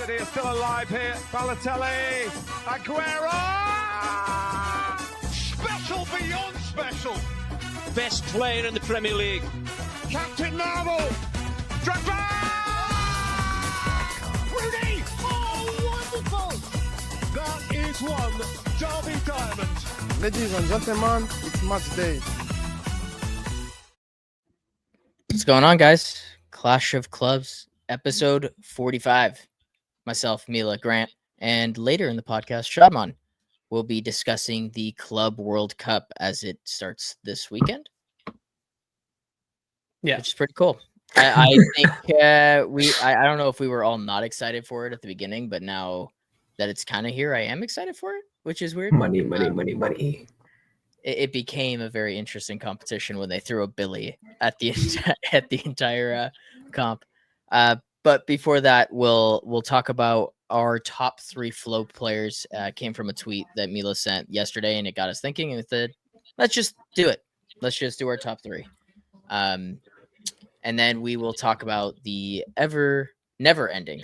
City are still alive here. Balotelli, Aguero! Special beyond special. Best player in the Premier League. Captain Marvel. Drogba! Rudy! Oh, wonderful! That is one Derby diamond. Ladies and gentlemen, it's match day. What's going on, guys? Clash of Clubs, episode 45. Myself, Mila, Grant, and later in the podcast, Shadman will be discussing the Club World Cup as it starts this weekend. Yeah, which is pretty cool. I think I don't know if we were all not excited for it at the beginning, but now that it's kind of here, I am excited for it, which is weird. Money. It became a very interesting competition when they threw a Billy at the entire comp. But before that, we'll talk about our top 3 flow players. Came from a tweet that Mila sent yesterday, and it got us thinking. And said, let's just do it. Let's just do our top 3. And then we will talk about the never-ending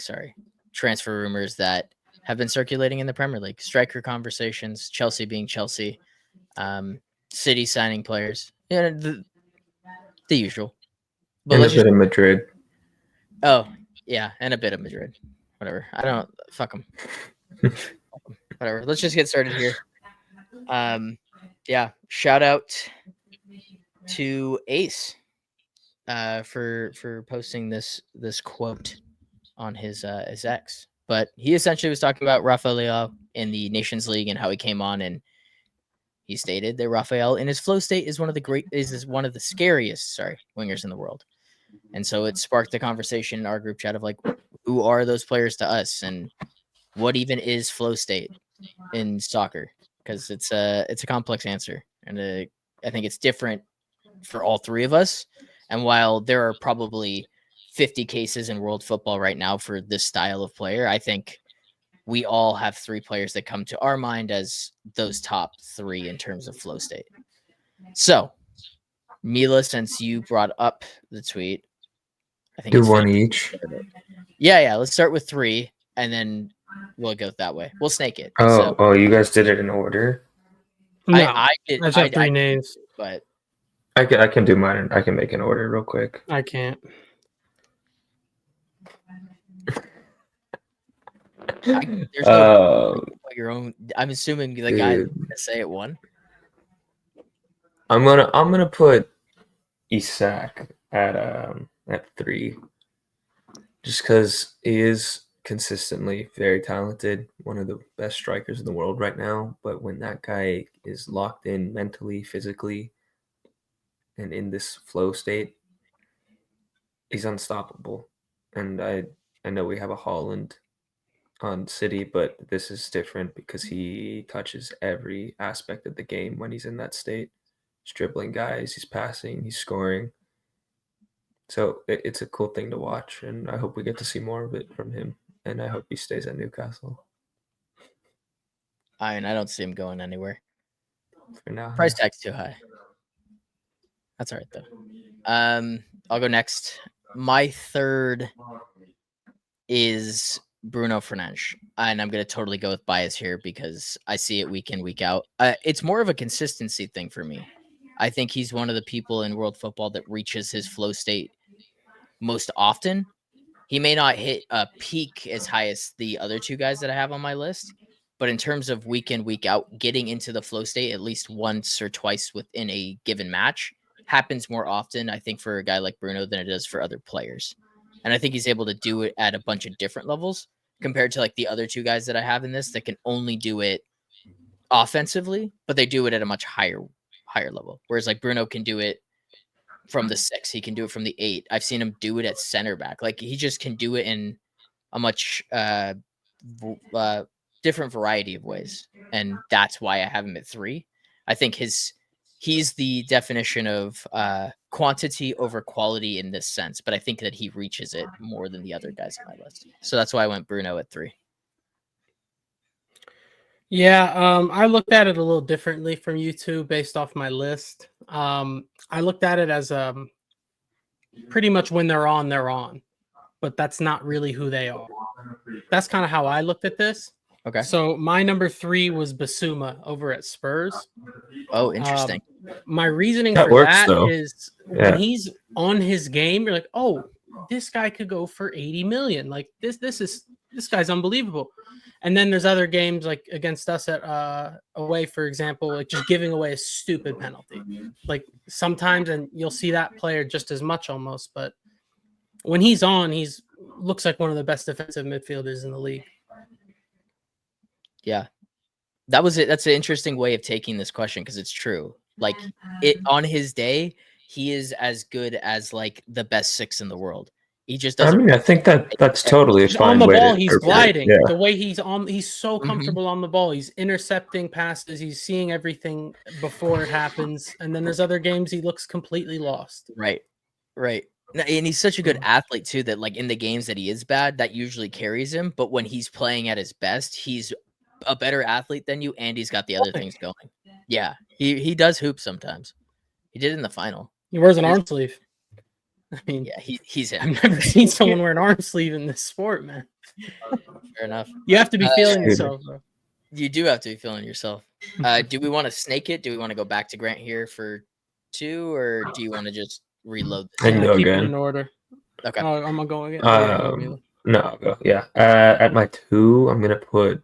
transfer rumors that have been circulating in the Premier League. Striker conversations, Chelsea being Chelsea, City signing players, the usual. But and a bit of Madrid. Oh, yeah, and a bit of Madrid. Whatever. I don't fuck them. Whatever. Let's just get started here. Yeah. Shout out to Ace for posting this quote on his X. But he essentially was talking about Rafael in the Nations League and how he came on, and he stated that Rafael in his flow state is one of the scariest wingers in the world. And so it sparked the conversation in our group chat of like, who are those players to us, and what even is flow state in soccer? Because it's a complex answer, and I think it's different for all 3 of us. And while there are probably 50 cases in world football right now for this style of player, I think we all have 3 players that come to our mind as those top 3 in terms of flow state. So, Mila, since you brought up the tweet, I think do one each. Yeah. Let's start with 3, and then we'll go that way. We'll snake it. Oh, you guys did it in order. no, I did. I just have 3 names, but I can do mine. I can make an order real quick. I can't. There's no your own. I'm assuming the guy Dude. that say it won. I'm gonna put Isak at 3, just because he is consistently very talented, one of the best strikers in the world right now. But when that guy is locked in mentally, physically, and in this flow state, he's unstoppable. And I know we have a Haaland on City, but this is different because he touches every aspect of the game when he's in that state. He's dribbling guys, he's passing, he's scoring. So it's a cool thing to watch, and I hope we get to see more of it from him, and I hope he stays at Newcastle. I don't see him going anywhere. For now. Price tag's too high. That's all right, though. I'll go next. My 3rd is Bruno Fernandes, and I'm going to totally go with bias here because I see it week in, week out. It's more of a consistency thing for me. I think he's one of the people in world football that reaches his flow state most often. He may not hit a peak as high as the other 2 guys that I have on my list, but in terms of week in, week out, getting into the flow state at least once or twice within a given match happens more often, I think, for a guy like Bruno than it does for other players. And I think he's able to do it at a bunch of different levels compared to like the other 2 guys that I have in this that can only do it offensively, but they do it at a much higher level. Whereas like Bruno can do it from the 6, he can do it from the 8. I've seen him do it at center back. Like he just can do it in a much different variety of ways. And that's why I have him at 3. I think he's the definition of quantity over quality in this sense, but I think that he reaches it more than the other guys on my list. So that's why I went Bruno at 3. Yeah, I looked at it a little differently from you 2 based off my list. I looked at it as pretty much when they're on, but that's not really who they are. That's kind of how I looked at this. Okay. So my number 3 was Basuma over at Spurs. Oh, interesting. My reasoning That for works, that though. is Yeah. when he's on his game, you're like, oh, this guy could go for 80 million. Like this guy's unbelievable. And then there's other games like against us at away, for example, like just giving away a stupid penalty. Like sometimes, and you'll see that player just as much almost, but when he's on, he's looks like one of the best defensive midfielders in the league. Yeah. That was it. That's an interesting way of taking this question because it's true. Like it on his day, he is as good as like the best 6 in the world. He just I doesn't. mean, I think that's totally a He's fine on the way ball, to he's interpret it. gliding. Yeah. The way he's so Mhm. comfortable on the ball. He's intercepting passes. He's seeing everything before it happens. And then there's other games he looks completely lost. Right. And he's such a good athlete too that like in the games that he is bad, that usually carries him. But when he's playing at his best, he's a better athlete than you, and he's got the other things going. Yeah, he does hoop sometimes. He did in the final. He wears an arm sleeve. I mean, Yeah, he's him. I've never seen someone wear an arm sleeve in this sport, man. Fair enough. You have to be feeling Shooter. yourself, bro. You do have to be feeling yourself. Do we want to snake it? Do we want to go back to Grant here for 2, or do you want to just reload I can this? go Keep it again. in order. Okay. Oh, I'm gonna go again. Yeah, go, Mila. No, I'll go. Yeah. At my 2, I'm gonna put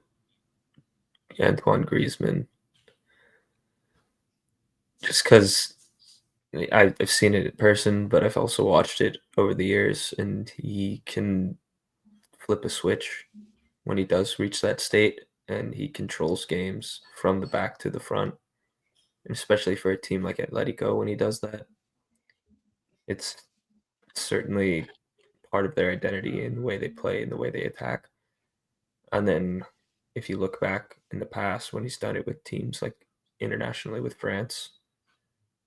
Antoine Griezmann. Just because I've seen it in person, but I've also watched it over the years, and he can flip a switch when he does reach that state, and he controls games from the back to the front, and especially for a team like Atletico when he does that. It's certainly part of their identity in the way they play and the way they attack. And then if you look back in the past when he's done it with teams like internationally with France,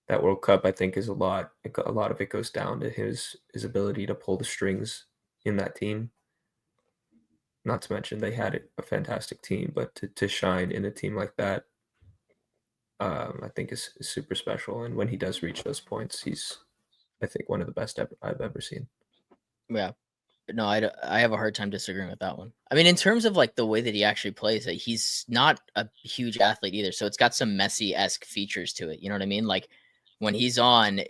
that World Cup, I think, is a lot of it goes down to his ability to pull the strings in that team. Not to mention they had a fantastic team, but to shine in a team like that, I think is super special. And when he does reach those points, he's, I think, one of the best I've ever seen. Yeah. No, I have a hard time disagreeing with that one. I mean, in terms of like the way that he actually plays, like, he's not a huge athlete either. So it's got some Messi-esque features to it. You know what I mean? Like when he's on,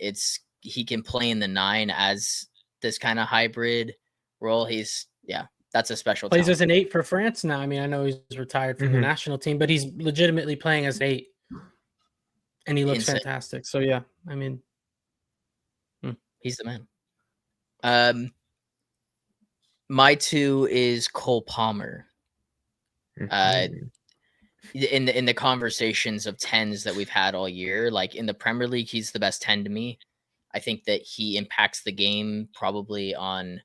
he can play in the 9 as this kind of hybrid role. That's a special Plays talent. as an 8 for France now. I mean, I know he's retired from the national team, but he's legitimately playing as an 8. And he looks Insane. fantastic. So yeah, I mean, he's the man. My 2 is Cole Palmer. In the conversations of 10s that we've had all year, like in the Premier League, he's the best 10 to me. I think that he impacts the game probably on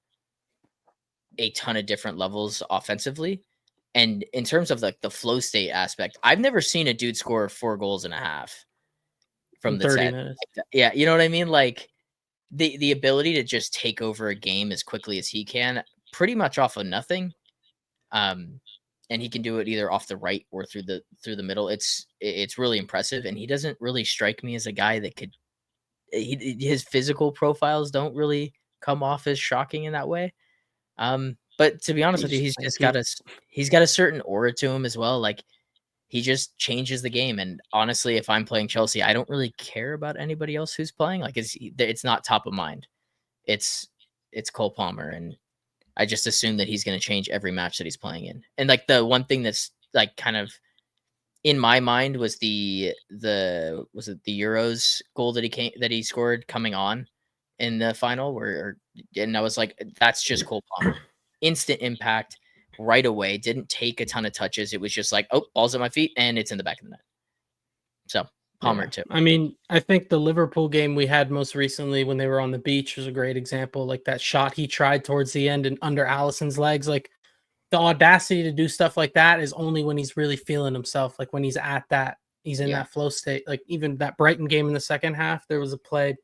a ton of different levels offensively. And in terms of like the flow state aspect, I've never seen a dude score 4 goals and a half from the 30 10. minutes. Yeah, you know what I mean? Like the ability to just take over a game as quickly as he can, pretty much off of nothing. And he can do it either off the right or through the middle. It's really impressive, and he doesn't really strike me as a guy that could. His physical profiles don't really come off as shocking in that way. But to be honest with you, he's got a certain aura to him as well. Like he just changes the game. And honestly, if I'm playing Chelsea, I don't really care about anybody else who's playing. Like it's not top of mind. It's Cole Palmer, and I just assume that he's going to change every match that he's playing in. And like the one thing that's like kind of in my mind was the Euros goal that he scored coming on in the final and I was like, that's just Cole Palmer. Instant impact right away. Didn't take a ton of touches. It was just like, oh, ball's at my feet and it's in the back of the net. So Palmer too. I mean, I think the Liverpool game we had most recently when they were on the beach was a great example. Like that shot he tried towards the end and under Allison's legs, like the audacity to do stuff like that is only when he's really feeling himself. Like when he's in that flow state. Like even that Brighton game in the second half, there was a play.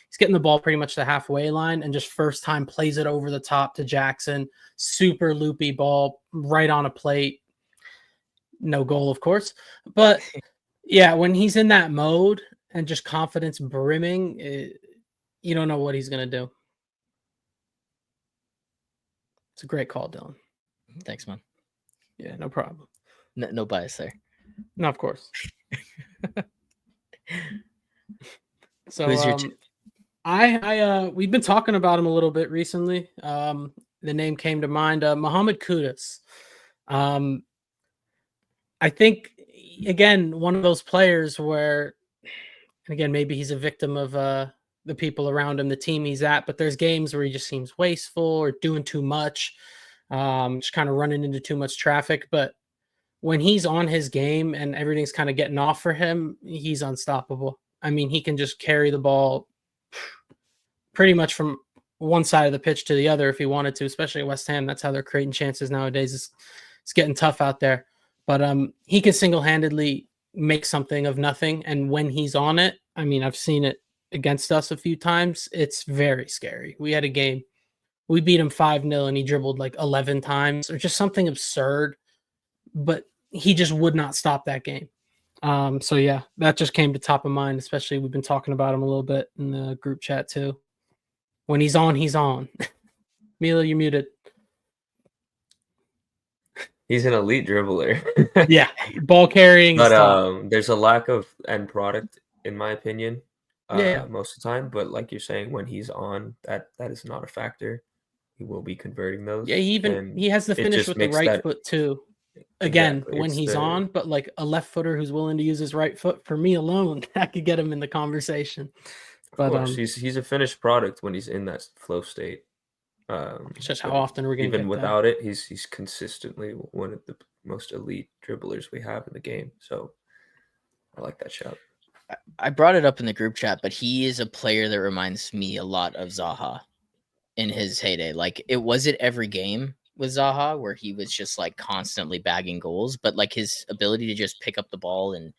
He's getting the ball pretty much the halfway line and just first time plays it over the top to Jackson. Super loopy ball right on a plate. No goal, of course. But yeah, when he's in that mode and just confidence brimming, you don't know what he's going to do. It's a great call, Dylan. Thanks, man. Yeah, no problem. No bias there. No, of course. So Who's your we've been talking about him a little bit recently. The name came to mind, Mohamed Kudus. I think again, one of those players where, and again, maybe he's a victim of the people around him, the team he's at, but there's games where he just seems wasteful or doing too much, just kind of running into too much traffic. But when he's on his game and everything's kind of getting off for him, he's unstoppable. I mean, he can just carry the ball pretty much from one side of the pitch to the other if he wanted to, especially at West Ham. That's how they're creating chances nowadays. It's getting tough out there. But he can single-handedly make something of nothing. And when he's on it, I mean, I've seen it against us a few times. It's very scary. We had a game, we beat him 5-0 and he dribbled like 11 times or just something absurd. But he just would not stop that game. So yeah, that just came to top of mind, especially we've been talking about him a little bit in the group chat too. When he's on, he's on. Mila, you're muted. He's an elite dribbler. Yeah, ball carrying. But there's a lack of end product, in my opinion, Yeah. most of the time. But like you're saying, when he's on, that is not a factor. He will be converting those. Yeah, he has the it finish just with the makes right that- foot too. Again, Exactly. when It's he's the- on, but like a left footer who's willing to use his right foot, for me alone, that could get him in the conversation. Of But course, he's a finished product when he's in that flow state. it's just how but often we're going to even get that. without it, he's consistently one of the most elite dribblers we have in the game. So I like that shout. I brought it up in the group chat, but he is a player that reminds me a lot of Zaha in his heyday. Like, it wasn't every game with Zaha where he was just like constantly bagging goals, but like his ability to just pick up the ball and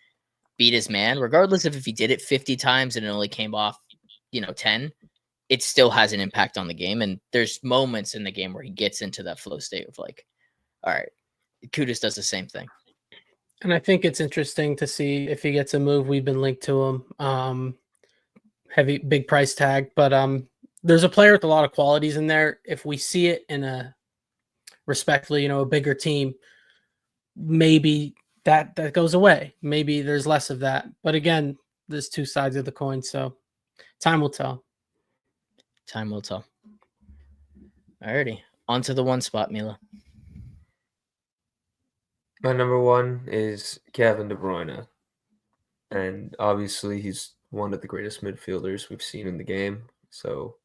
beat his man, regardless of if he did it 50 times and it only came off, 10, it still has an impact on the game. And there's moments in the game where he gets into that flow state of like, all right, Kudus does the same thing. And I think it's interesting to see if he gets a move. We've been linked to him. Heavy, big price tag, but there's a player with a lot of qualities in there. If we see it in a respectfully, a bigger team, maybe that goes away. Maybe there's less of that. But again, there's two sides of the coin, so time will tell. Time will tell. Alrighty, on to the one spot, Mila. My number one is Kevin De Bruyne. And obviously he's one of the greatest midfielders we've seen in the game. So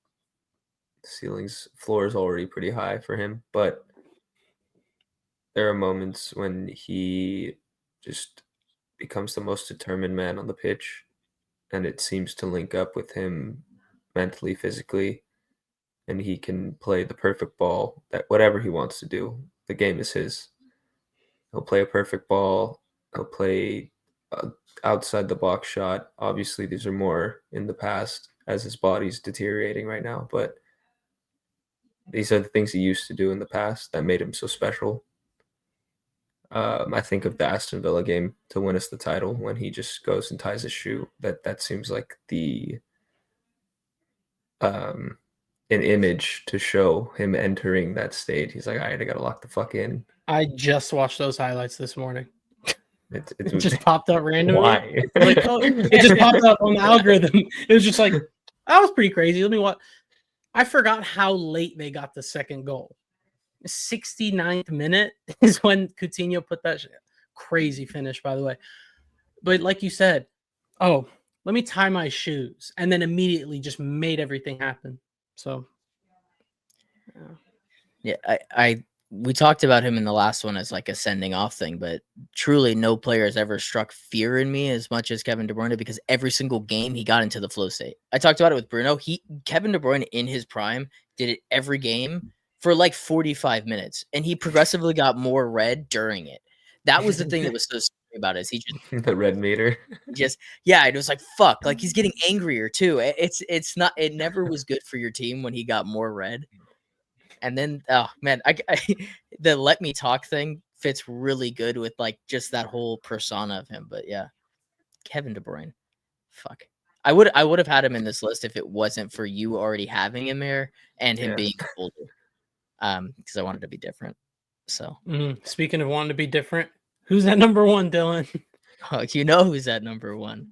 the floor is already pretty high for him. But there are moments when he just becomes the most determined man on the pitch. And it seems to link up with him mentally, physically. And he can play the perfect ball, that whatever he wants to do. The game is his. He'll play a perfect ball. He'll play outside the box shot. Obviously, these are more in the past as his body's deteriorating right now. But these are the things he used to do in the past that made him so special. I think of the Aston Villa game to win us the title when he just goes and ties his shoe. That seems like an image to show him entering that state. He's like, all right, I gotta lock the fuck in. I just watched those highlights this morning. It just popped up randomly. Why? Like, it just popped up on the algorithm. It was just like, that was pretty crazy. Let me watch. I forgot how late they got the second goal. 69th minute is when Coutinho put that crazy finish, by the way. But like you said, let me tie my shoes, and then immediately just made everything happen. So, yeah, we talked about him in the last one as like a sending off thing, but truly no player has ever struck fear in me as much as Kevin De Bruyne, because every single game he got into the flow state. I talked about it with Bruno. Kevin De Bruyne in his prime did it every game for like 45 minutes, and he progressively got more red during it. That was the thing that was so scary about it. Is he just the red meter? It was like, fuck, like he's getting angrier too. It never was good for your team when he got more red. And then, oh man, the let me talk thing fits really good with like just that whole persona of him. But yeah, Kevin De Bruyne, fuck. I would have had him in this list if it wasn't for you already having him here and him being older. Because I wanted to be different. So Speaking of wanting to be different, who's at number 1, Dylan? you know who's at number 1?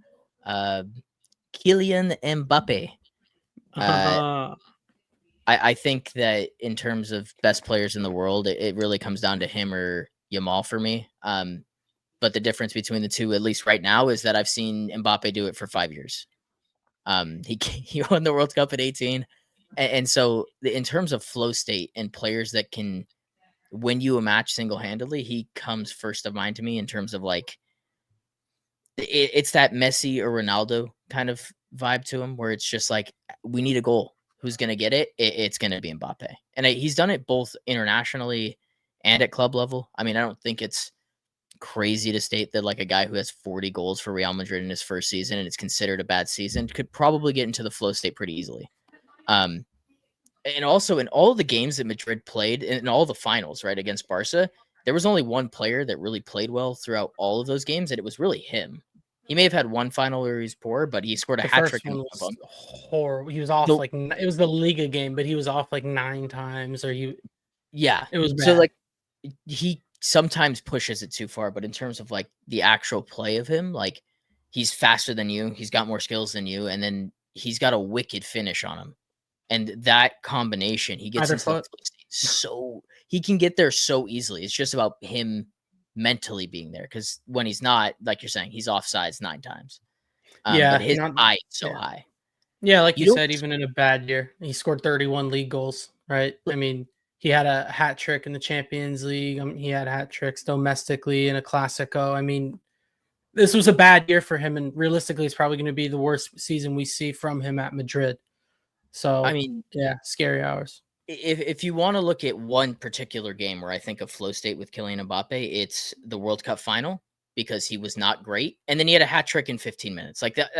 Kylian Mbappe. I think that in terms of best players in the world, it really comes down to him or Yamal for me. But the difference between the two, at least right now, is that I've seen Mbappe do it for 5 years. He won the World Cup at 18. And so in terms of flow state and players that can win you a match single-handedly, he comes first of mind to me in terms of like it's that Messi or Ronaldo kind of vibe to him where it's just like we need a goal. Who's going to get it? It's going to be Mbappe. And he's done it both internationally and at club level. I mean, I don't think it's crazy to state that like a guy who has 40 goals for Real Madrid in his first season and it's considered a bad season could probably get into the flow state pretty easily. And also in all the games that Madrid played in all the finals, right, against Barca, there was only one player that really played well throughout all of those games, and it was really him. He may have had one final where he was poor, but he scored a hat trick. The first one was horrible. He was off it was the Liga game, but he was off like 9 times, yeah, it was bad. So like he sometimes pushes it too far, but in terms of like the actual play of him, like he's faster than you, he's got more skills than you, and then he's got a wicked finish on him. And that combination, he gets into so he can get there so easily. It's just about him mentally being there, because when he's not, like you're saying, he's offsides 9 times. But his eye is so high. Yeah, like you said, even in a bad year, he scored 31 league goals, right? I mean, he had a hat trick in the Champions League. He had hat tricks domestically in a Clasico. I mean, this was a bad year for him, and realistically, it's probably going to be the worst season we see from him at Madrid. So, I mean, yeah, scary hours. If you want to look at one particular game where I think of flow state with Kylian Mbappe, it's the World Cup final, because he was not great. And then he had a hat trick in 15 minutes. Like that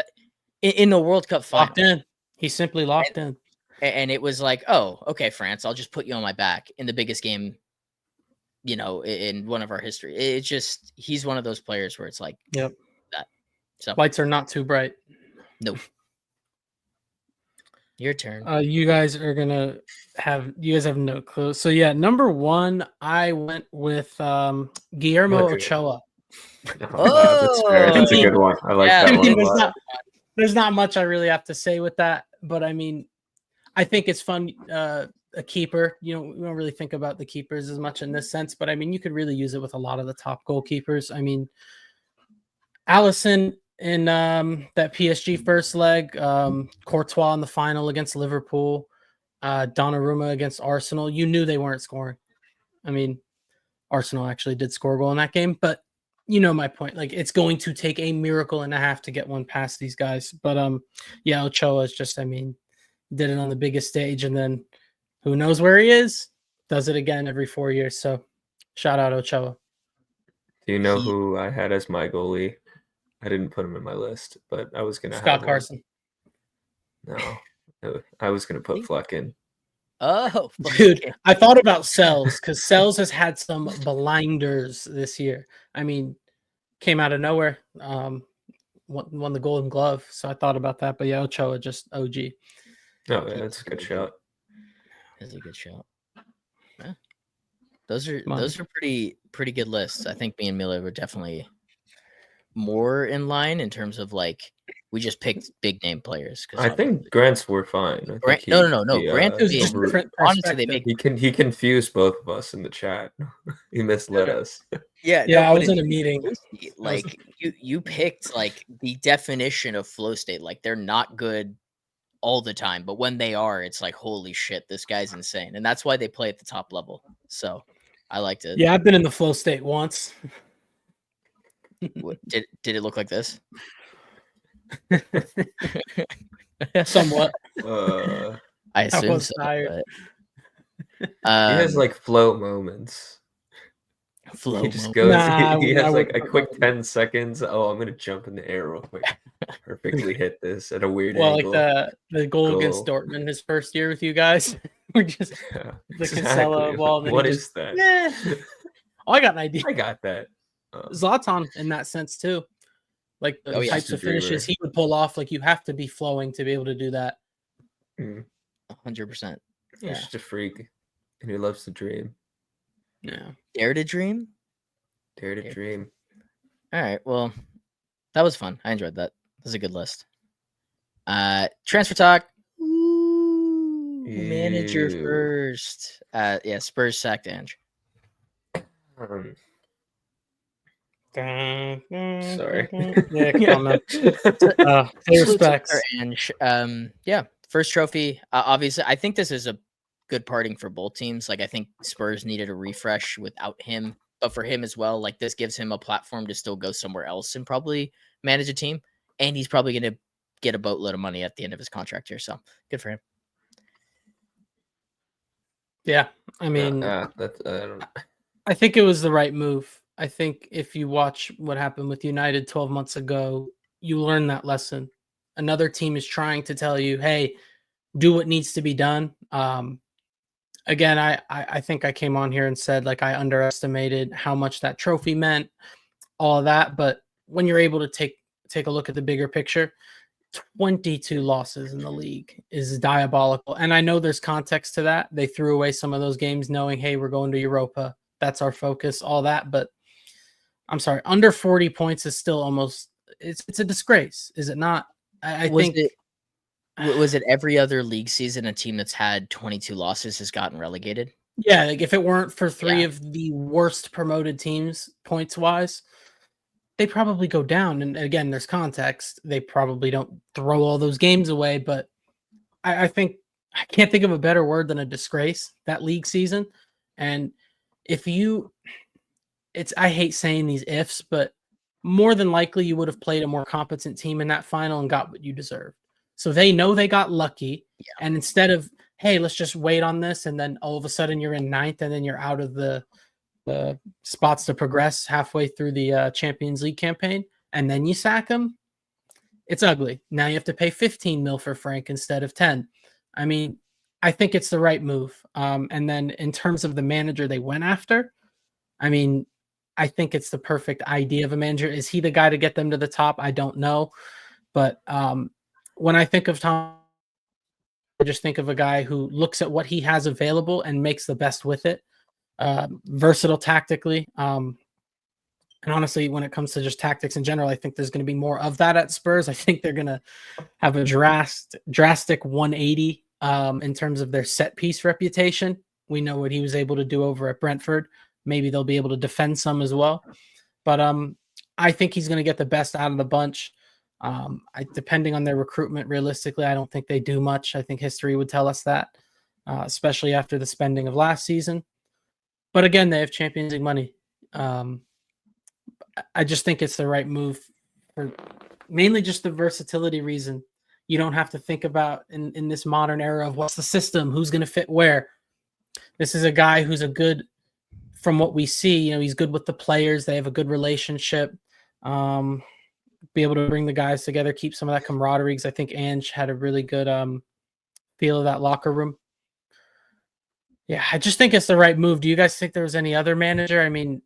in the World Cup final. Locked in. He simply locked in. And it was like, oh, okay, France, I'll just put you on my back in the biggest game, in one of our history. It's just, he's one of those players where it's like, yep, that. So lights are not too bright. Nope. Your turn. You guys have no clue. So yeah, number 1, I went with Guillermo Ochoa. That's fair. That's a good one. I like that one a lot. There's not much I really have to say with that, but I mean, I think it's fun. A keeper, we don't really think about the keepers as much in this sense, but I mean, you could really use it with a lot of the top goalkeepers. I mean, Alisson in that PSG first leg, Courtois in the final against Liverpool, Donnarumma against Arsenal. You knew they weren't scoring. I mean, Arsenal actually did score a goal in that game, but you know my point. Like, it's going to take a miracle and a half to get one past these guys. But yeah, Ochoa is just, I mean, did it on the biggest stage, and then who knows where he is? Does it again every 4 years. So shout out Ochoa. Do you know who I had as my goalie? I didn't put him in my list, but I was going to have Scott Carson. No, I was going to put Fleck in. Oh, dude, I thought about Sells, because Sells has had some blinders this year. I mean, came out of nowhere, won the Golden Glove. So I thought about that, but yeah, Ochoa just OG. Oh, yeah, that's a good shot. That's a good shot. Yeah. Those are pretty good lists. I think me and Mila were definitely more in line in terms of like we just picked big name players. I think Grant's were fine. No. Grant is different. Honestly, he confused both of us in the chat. He misled us. Yeah. I was in a meeting. Like you picked like the definition of flow state. Like, they're not good all the time, but when they are, it's like, holy shit, this guy's insane, and that's why they play at the top level. So I liked it. Yeah, I've been in the flow state once. Did it look like this? Somewhat. I assume so. But, he has like flow moments. He just goes. He has like a quick 10 seconds. Oh, I'm gonna jump in the air real quick. Perfectly hit this at a weird angle. Like the goal against Dortmund his first year with you guys. We're just the Cancelo ball. What is that? Oh, I got an idea. I got that. Zlatan in that sense too. Like the types of finishes he would pull off. Like, you have to be flowing to be able to do that. 100%. He's just a freak, and he loves to dream. Yeah. Dare to dream. Dare to Yeah. dream. All right. Well, that was fun. I enjoyed that. That was a good list. Transfer talk. Manager Ew. first. Yeah, Spurs sacked Ange. Um, Sorry. sorry. Yeah, come on, man. Pay Salute respects. to Ange. Yeah, first trophy. Obviously, I think this is a good parting for both teams. Like, I think Spurs needed a refresh without him, but for him as well, like this gives him a platform to still go somewhere else and probably manage a team. And he's probably going to get a boatload of money at the end of his contract here. So good for him. Yeah, I mean, that's I don't. I think it was the right move. I think if you watch what happened with United 12 months ago, you learn that lesson. Another team is trying to tell you, hey, do what needs to be done. Again, I think I came on here and said like I underestimated how much that trophy meant, all of that. But when you're able to take a look at the bigger picture, 22 losses in the league is diabolical. And I know there's context to that. They threw away some of those games knowing, hey, we're going to Europa. That's our focus, all that. But I'm sorry, under 40 points is still almost it's a disgrace, is it not? I think Was it every other league season a team that's had 22 losses has gotten relegated? yeah, like if it weren't for three Yeah. of the worst promoted teams points wise, they probably go down. And again, there's context. They probably don't throw all those games away, but I think I can't think of a better word than a disgrace that league season. And if you, it's I hate saying these ifs, but more than likely you would have played a more competent team in that final and got what you deserved. So they know they got lucky, and instead of hey, let's just wait on this, and then all of a sudden you're in ninth, and then you're out of the spots to progress halfway through the Champions League campaign, and then you sack them. It's ugly. Now you have to pay 15 mil for Frank instead of 10. I mean, I think it's the right move. And then in terms of the manager they went after, I mean, I think it's the perfect idea of a manager. Is he the guy to get them to the top? I don't know. But when I think of Tom, I just think of a guy who looks at what he has available and makes the best with it. Versatile tactically. And honestly, when it comes to just tactics in general, I think there's going to be more of that at Spurs. I think they're going to have a drastic 180 in terms of their set piece reputation. We know what he was able to do over at Brentford. Maybe they'll be able to defend some as well. But I think he's going to get the best out of the bunch. Depending on their recruitment, realistically, I don't think they do much. I think history would tell us that, especially after the spending of last season. But again, they have Champions League money. I just think it's the right move for mainly just the versatility reason. You don't have to think about in this modern era of what's the system, who's going to fit where. This is a guy who's a good, from what we see, you know, he's good with the players. They have a good relationship. Be able to bring the guys together, keep some of that camaraderie. Because I think Ange had a really good feel of that locker room. Yeah, I just think it's the right move. Do you guys think there was any other manager? I mean,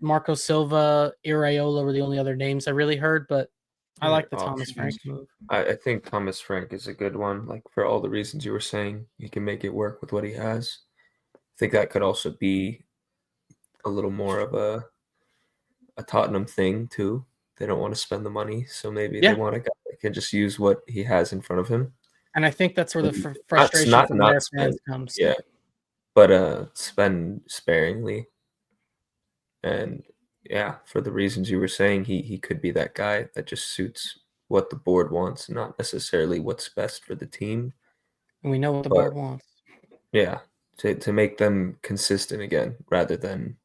Marco Silva, Iraola were the only other names I really heard, but I like the Thomas Frank move. I think Thomas Frank is a good one. Like for all the reasons you were saying, he can make it work with what he has. I think that could also be a little more of a Tottenham thing too. They don't want to spend the money, so maybe they want a guy that can just use what he has in front of him. And I think that's where the frustration from their fans comes. Yeah, but spend sparingly. And yeah, for the reasons you were saying, he could be that guy that just suits what the board wants, not necessarily what's best for the team. And we know what the board wants. Yeah, to make them consistent again rather than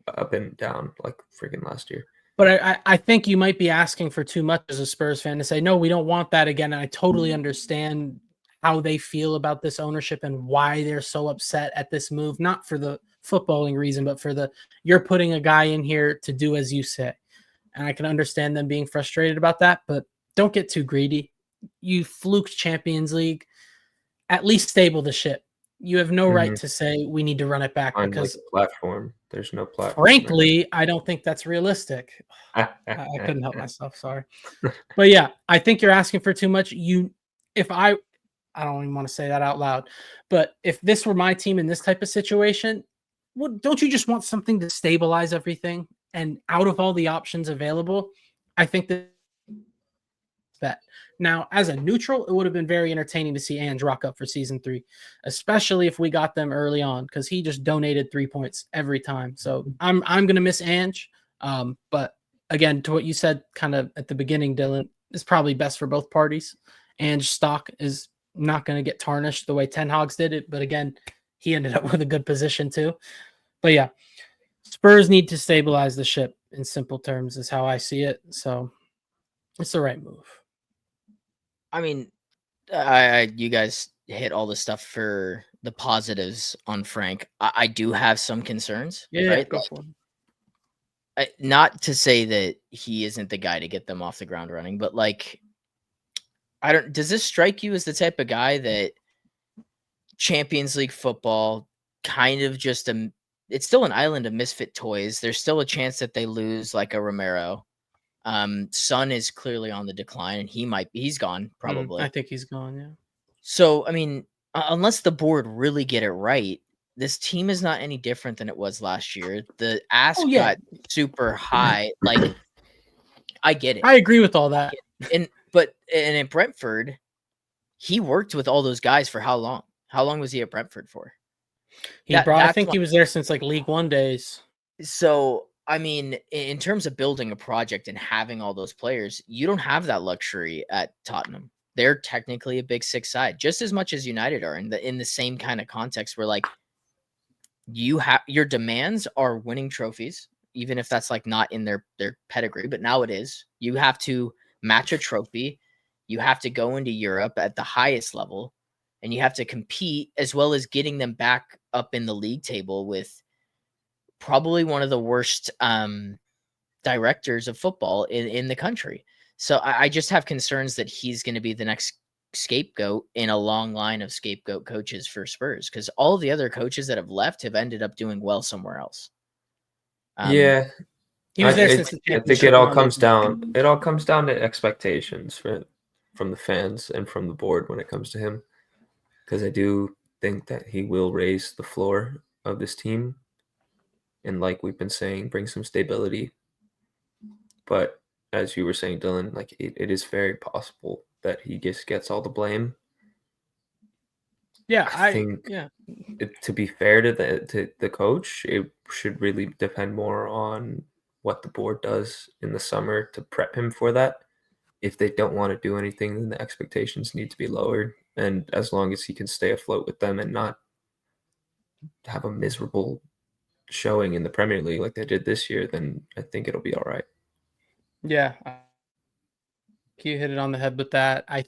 up and down like freaking last year. But I think you might be asking for too much as a Spurs fan to say, no, we don't want that again. And I totally understand how they feel about this ownership and why they're so upset at this move, not for the footballing reason, but for you're putting a guy in here to do as you say. And I can understand them being frustrated about that, but don't get too greedy. You fluked Champions League, at least stable the ship. You have no right to say we need to run it back because platform. There's no platform. Frankly, I don't think that's realistic. I couldn't help myself. Sorry. But yeah, I think you're asking for too much. I don't even want to say that out loud, but if this were my team in this type of situation, don't you just want something to stabilize everything? And out of all the options available, I think that now as a neutral, it would have been very entertaining to see Ange rock up for season 3, especially if we got them early on, because he just donated 3 points every time. So I'm gonna miss Ange. But again, to what you said kind of at the beginning, Dylan, is probably best for both parties. Ange stock is not going to get tarnished the way Ten Hag's did it, but again, he ended up with a good position too. But yeah, Spurs need to stabilize the ship in simple terms, is how I see it. So it's the right move. I mean, you guys hit all the stuff for the positives on Frank. I do have some concerns. Yeah, right? go Like, for it. not to say that he isn't the guy to get them off the ground running, but like, does this strike you as the type of guy that Champions League football kind of just it's still an island of misfit toys. There's still a chance that they lose like a Romero. Son is clearly on the decline and he's gone probably. I think he's gone, yeah. So, I mean, unless the board really get it right, this team is not any different than it was last year. The ask got super high. Like, I get it. I agree with all that. And in Brentford, he worked with all those guys for how long? How long was he at Brentford for? I think he was there since like League One days. So, I mean, in terms of building a project and having all those players, you don't have that luxury at Tottenham. They're technically a big 6 side, just as much as United are in the same kind of context where like your demands are winning trophies, even if that's like not in their pedigree, but now it is. You have to match a trophy. You have to go into Europe at the highest level, and you have to compete as well as getting them back up in the league table with probably one of the worst directors of football in the country. So I just have concerns that he's going to be the next scapegoat in a long line of scapegoat coaches for Spurs, because all the other coaches that have left have ended up doing well somewhere else. Yeah, he was there since the I think it all comes down. It all comes down to expectations from the fans and from the board when it comes to him, because I do think that he will raise the floor of this team, and like we've been saying, bring some stability. But as you were saying, Dylan, like it is very possible that he just gets all the blame. Yeah, I think to be fair to the coach, it should really depend more on what the board does in the summer to prep him for that. If they don't want to do anything, then the expectations need to be lowered. And as long as he can stay afloat with them and not have a miserable showing in the Premier League like they did this year, then I think it'll be all right. Yeah, you hit it on the head with that. I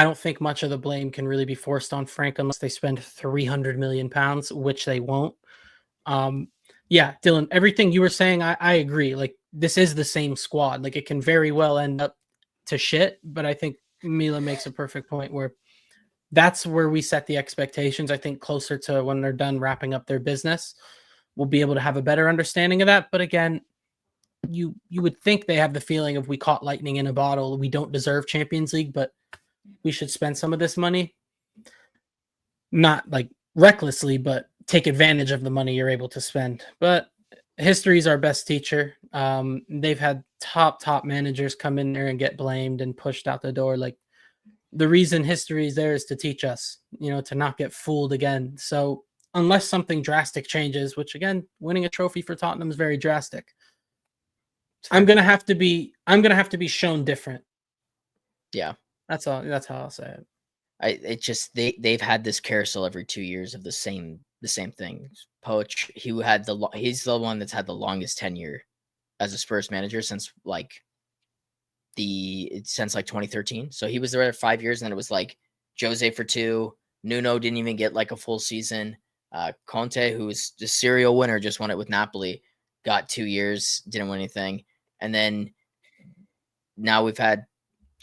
don't think much of the blame can really be forced on Frank unless they spend £300 million, which they won't. Yeah, Dylan, everything you were saying, I agree. Like, this is the same squad. Like, it can very well end up to shit, but I think Mila makes a perfect point where that's where we set the expectations. I think closer to when they're done wrapping up their business, we'll be able to have a better understanding of that. But again, you would think they have the feeling of we caught lightning in a bottle. We don't deserve Champions League, but we should spend some of this money. Not like recklessly, but take advantage of the money you're able to spend. But history is our best teacher. They've had top managers come in there and get blamed and pushed out the door. Like, the reason history is there is to teach us, to not get fooled again. So unless something drastic changes, which again, winning a trophy for Tottenham is very drastic, I'm gonna have to be shown different. Yeah, that's all. That's how I'll say it. They've had this carousel every 2 years of the same thing. Poach, he's the one that's had the longest tenure as a Spurs manager since like 2013. So he was there 5 years, and then it was like Jose for 2. Nuno didn't even get like a full season. Conte, who was the serial winner, just won it with Napoli, got 2 years, didn't win anything. And then now we've had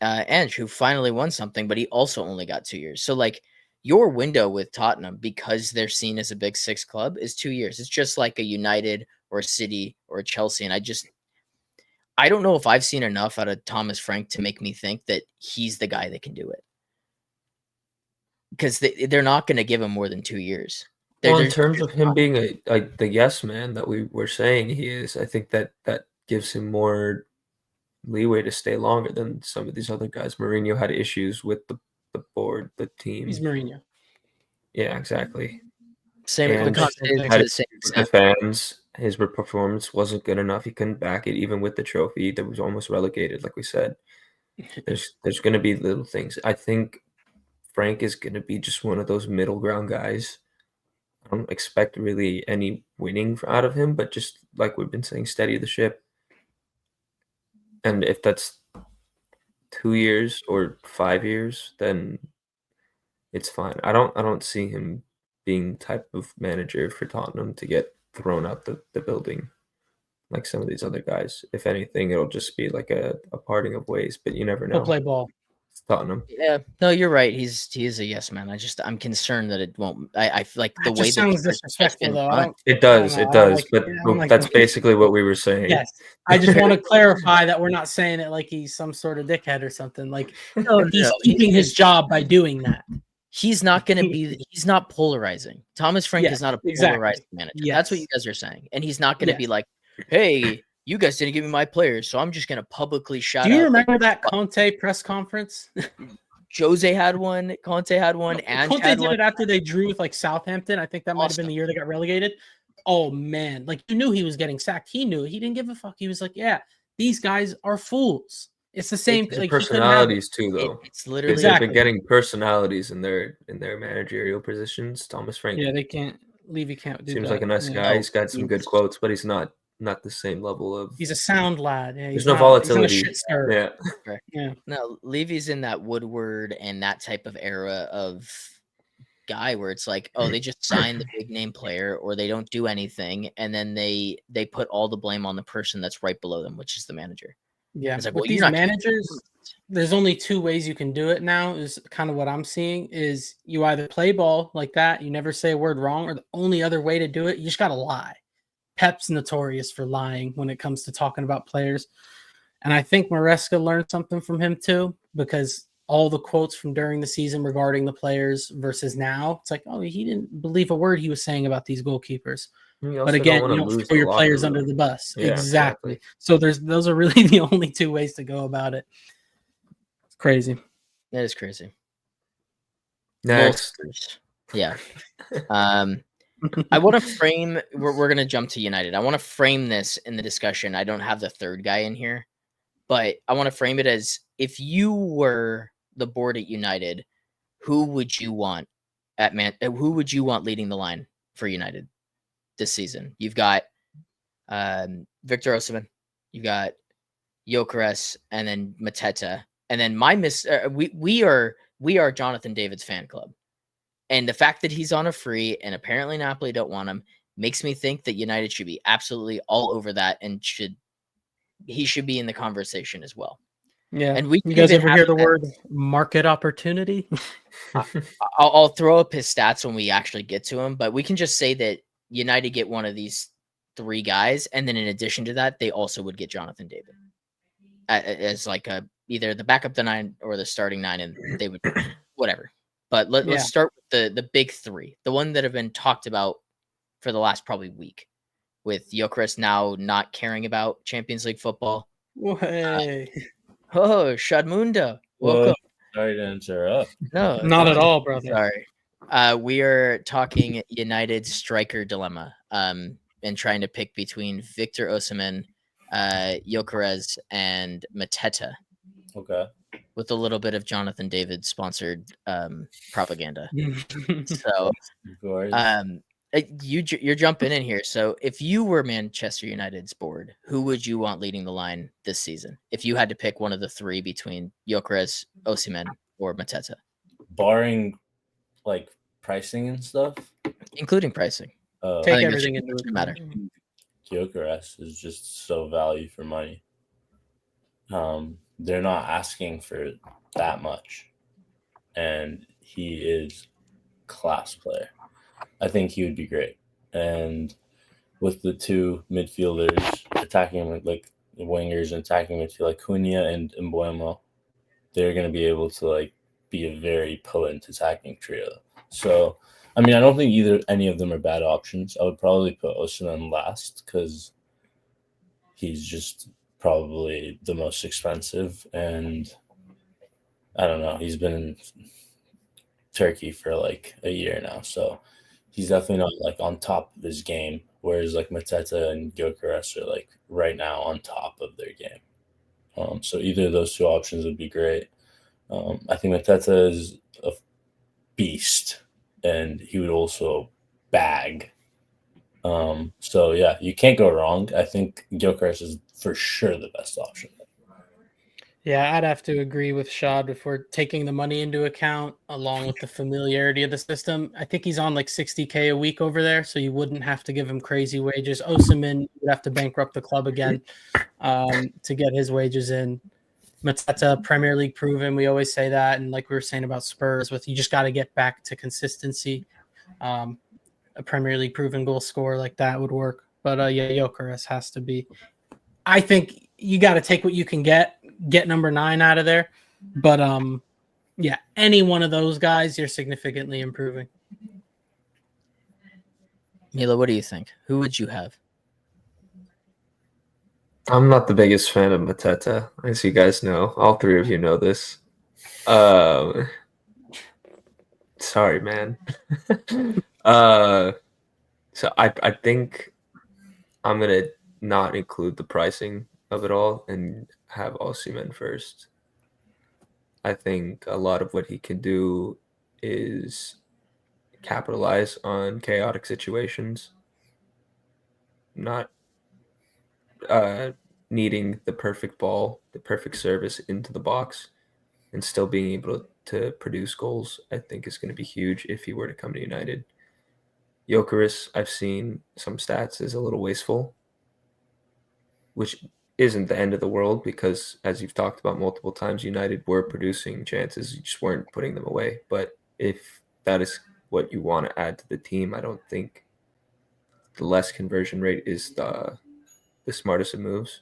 Ange, who finally won something, but he also only got 2 years. So like, your window with Tottenham, because they're seen as a big 6 club, is 2 years. It's just like a United or a City or a Chelsea. And I don't know if I've seen enough out of Thomas Frank to make me think that he's the guy that can do it. Because they're not going to give him more than 2 years. There- Well, in there's terms of him being the yes man that we were saying he is, I think that gives him more leeway to stay longer than some of these other guys. Mourinho had issues with the board, the He's team. Mourinho. Yeah, exactly. same And with Conte Had to had the same with the extent. fans, his performance wasn't good enough. He couldn't back it, even with the trophy that was almost relegated. Like we said, there's going to be little things. I think Frank is going to be just one of those middle ground guys. I don't expect really any winning out of him, but just like we've been saying, steady the ship. And if that's 2 years or 5 years, then it's fine. I don't see him being type of manager for Tottenham to get thrown out the building like some of these other guys. If anything, it'll just be like a parting of ways, but you never He'll know. play ball. It's Tottenham. Yeah, no, you're right. He is a yes man. I'm concerned that it won't. I feel like the That way just that sounds the has disrespectful, been though. run. It I don't does, know. it I don't does, like. but Yeah, I don't like that's the way- basically what we were saying. Yes, I just want to clarify that we're not saying it like he's some sort of dickhead or something. Like No, he's no, keeping his job by doing that. he's not going to be. He's not polarizing. Thomas Frank Yes, is not a exactly. polarizing manager. That's what Yes. you guys are saying, and he's not going to be Yes. like, "Hey, you guys didn't give me my players, so I'm just going to publicly shout Do you out." remember that Conte press conference? Jose had one, Conte had one, Ange Conte had did one. it after they drew with like Southampton. I think that might have been the year they got relegated. Oh man, like you knew he was getting sacked. He knew he didn't give a fuck. He was like, "Yeah, these guys are fools." It's the same. It's Like he couldn't have it. personalities too, though. It's Because literally they've Exactly. been getting personalities in their managerial positions. Thomas Frank Yeah, they can't. Levy can't do seems that. like a nice Yeah. guy. He's got some good He's- quotes, but he's not the same level of. He's a sound lad. Yeah, There's he's no not, he's not a volatility. shit stirrer. Yeah. Correct. Yeah. No, Levy's in that Woodward and that type of era of guy where it's like, oh, they just sign the big name player or they don't do anything, and then they put all the blame on the person that's right below them, which is the manager. Yeah, It's like, with well, these you're not managers, there's only two ways you can do it now. Is kind of what I'm seeing is you either play ball like that, you never say a word wrong, or the only other way to do it, you just gotta lie. Pep's notorious for lying when it comes to talking about players, and I think Maresca learned something from him too, because all the quotes from during the season regarding the players versus now, it's like, oh, he didn't believe a word he was saying about these goalkeepers. You But also again, don't you want don't to lose throw the your locker players room. under the bus. Yeah, Exactly. So those are really the only two ways to go about it. It's crazy. That is crazy. Next. Spurs. Yeah. I want to frame. We're gonna jump to United. I want to frame this in the discussion. I don't have the third guy in here, but I want to frame it as if you were the board at United, who would you want Who would you want leading the line for United this season? You've got Victor Osimhen, you've got Gyökeres, and then Mateta, and then we are Jonathan David's fan club. And the fact that he's on a free and apparently Napoli don't want him makes me think that United should be absolutely all over that and he should be in the conversation as well. Yeah. And we You can guys even ever have hear the that- word market opportunity? I'll throw up his stats when we actually get to him, but we can just say that United get one of these three guys, and then in addition to that, they also would get Jonathan David as like either the backup to 9 or the starting 9, and they would whatever. But let's start with the big three, the one that have been talked about for the last probably week, with Gyökeres now not caring about Champions League football. Hey. Oh, Shadmunda, welcome. Sorry to interrupt. No, Not at all, brother. sorry. We are talking United striker dilemma, and trying to pick between Victor Osimhen, Gyökeres, and Mateta. Okay. With a little bit of Jonathan David sponsored propaganda. So, Of course. you're jumping in here. So, if you were Manchester United's board, who would you want leading the line this season? If you had to pick one of the three between Gyökeres, Osimhen, or Mateta, Barring like pricing and stuff, including pricing. I Take think everything it into doesn't account. matter. Gyökeres is just so value for money. They're not asking for that much, and he is class player. I think he would be great. And with the two midfielders attacking like the wingers and attacking midfield like Cunha and Mbuemo, they're going to be able to like be a very potent attacking trio. So I mean, I don't think any of them are bad options. I would probably put Osimhen last because he's just probably the most expensive, and I don't know. He's been in Turkey for like a year now, so he's definitely not like on top of his game. Whereas like Mateta and Gyökeres are like right now on top of their game. So either of those two options would be great. I think Mateta is a beast, and he would also bag. So yeah, you can't go wrong. I think Gyökeres is for sure the best option. Yeah, I'd have to agree with Shad if we're taking the money into account, along with the familiarity of the system. I think he's on like 60K a week over there, so you wouldn't have to give him crazy wages. Osimhen would have to bankrupt the club again to get his wages in. Mateta, Premier League proven. We always say that, and like we were saying about Spurs, with you just got to get back to consistency. A Premier League proven goal scorer like that would work. But yeah, Gyökeres has to be. I think you got to take what you can get number 9 out of there. But yeah, any one of those guys, you're significantly improving. Mila, what do you think? Who would you have? I'm not the biggest fan of Mateta, as you guys know. All three of you know this. Sorry, man. So I think I'm gonna not include the pricing of it all and have Osimhen first. I think a lot of what he can do is capitalize on chaotic situations, not needing the perfect ball, the perfect service into the box, and still being able to produce goals. I think is going to be huge if he were to come to United. Gyökeres, I've seen some stats, is a little wasteful, which isn't the end of the world because, as you've talked about multiple times, United were producing chances. You just weren't putting them away. But if that is what you want to add to the team, I don't think the less conversion rate is the smartest of moves.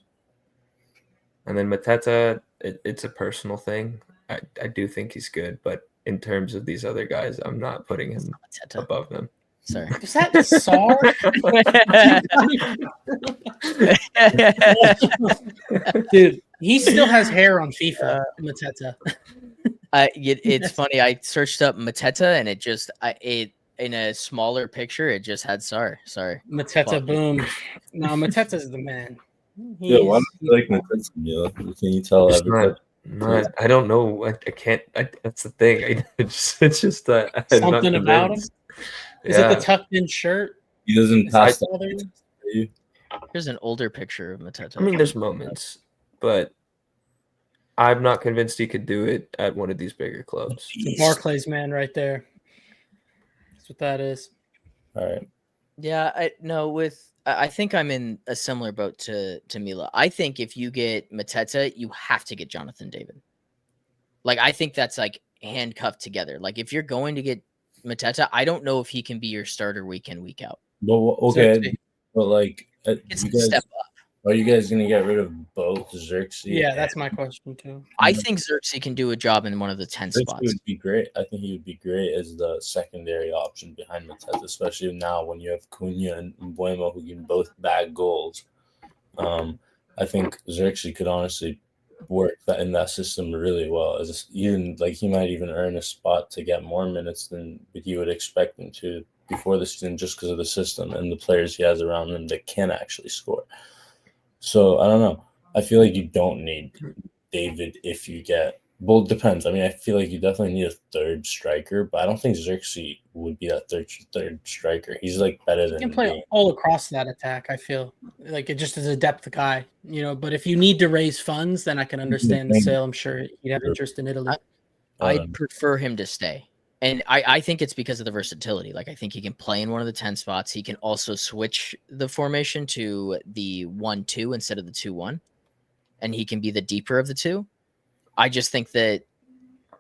And then Mateta, it's a personal thing. I do think he's good, but in terms of these other guys, I'm not putting him above them. Sorry. Is that SAR? Dude, he still has hair on FIFA, Mateta. It's funny. I searched up Mateta and it just it in a smaller picture. It just had SAR. Sorry, Mateta, boom. No, Mateta's the man. Yeah, why don't you like Mateta, Mila? Can you tell everybody? I don't know. I can't. That's the thing. It's just that I'm not something about him. convinced. Is it the tucked in shirt? He doesn't pass that. Here's an older picture of Mateta. I mean, there's moments, but I'm not convinced he could do it at one of these bigger clubs. The Barclays man right there. That's what that is. All right. Yeah, I think I'm in a similar boat to Mila. I think if you get Mateta, you have to get Jonathan David. Like, I think that's like handcuffed together. Like, if you're going to get Mateta, I don't know if he can be your starter week in, week out. But okay, but like, it's a step up. Are you guys gonna get rid of both Xerxes? Yeah, that's my question too. I think Xerxes can do a job in one of the 10 spots. Would be great. I think he would be great as the secondary option behind Mateta, especially now when you have Cunha and Mbuemo who can both bag goals. I think Xerxes could honestly work in that system really well. He might even earn a spot to get more minutes than you would expect him to before the season, just because of the system and the players he has around him that can actually score. So I don't know. I feel like you don't need David if you get. Well, it depends. I mean, I feel like you definitely need a third striker, but I don't think Xerxes would be that third striker. He's like better than. He can play all across that attack. I feel like it just is a depth guy, But if you need to raise funds, then I can understand the sale. I'm sure he'd have interest in Italy. I'd prefer him to stay. And I think it's because of the versatility. Like, I think he can play in one of the 10 spots. He can also switch the formation to the 1-2 instead of the 2-1. And he can be the deeper of the two. I just think that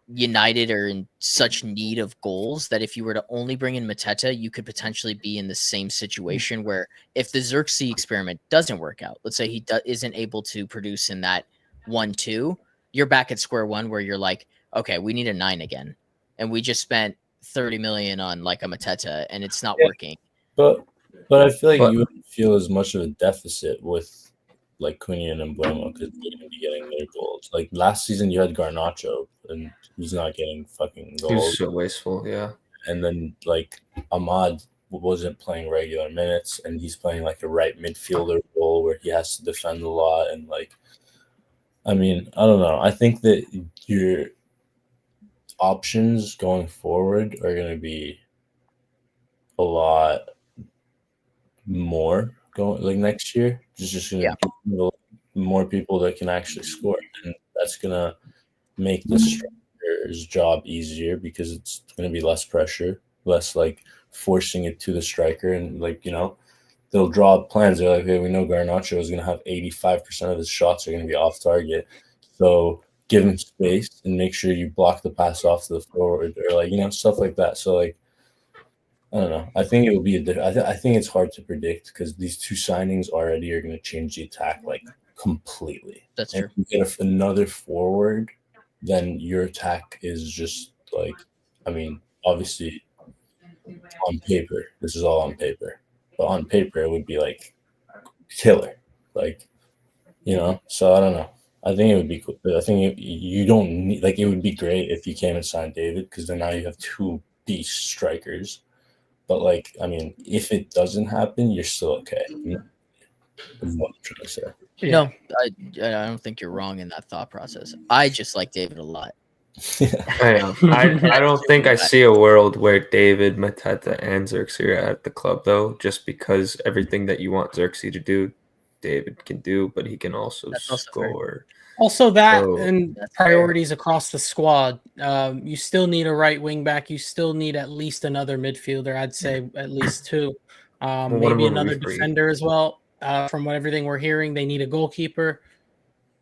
United are in such need of goals that if you were to only bring in Mateta, you could potentially be in the same situation where if the Xerxes experiment doesn't work out, let's say he isn't able to produce in that 1-2, you're back at square one where you're like, okay, we need a 9 again. And we just spent 30 million on like a Mateta and it's not Yeah. working. But I feel like But- you wouldn't feel as much of a deficit with like Cunha and Embuemo because they're going to be getting their goals. Like last season, you had Garnacho, and he's not getting fucking He was goals. so wasteful, yeah. And then like Ahmad wasn't playing regular minutes, and he's playing like a right midfielder role where he has to defend a lot. And like, I mean, I don't know. I think that your options going forward are going to be a lot more going like next year. It's just going to be more people that can actually score, and that's going to make the striker's job easier because it's going to be less pressure, less like forcing it to the striker, and like they'll draw up plans. They're like, hey, we know Garnacho is going to have 85% of his shots are going to be off target, so give him space and make sure you block the pass off to the forward or like stuff like that. So like I don't know. I think it will be I think it's hard to predict because these two signings already are going to change the attack like completely. That's And true. if you get another forward, then your attack is just like, I mean, obviously on paper, this is all on paper, but on paper it would be like killer, like So I don't know. I think it would be cool. I think you don't need like it would be great if you came and signed David because then now you have two beast strikers. But like, I mean, if it doesn't happen, you're still okay. Is what I'm trying to say. Yeah. No, I don't think you're wrong in that thought process. I just like David a lot. I don't think I see a world where David, Mateta, and Xerxes are at the club though, just because everything that you want Xerxes to do, David can do, but he can also That's also fair. score. Also, that So, and that's fair. priorities across the squad. You still need a right wing back. You still need at least another midfielder. I'd say at least two. what Maybe about another referee? defender as well. From everything we're hearing, they need a goalkeeper.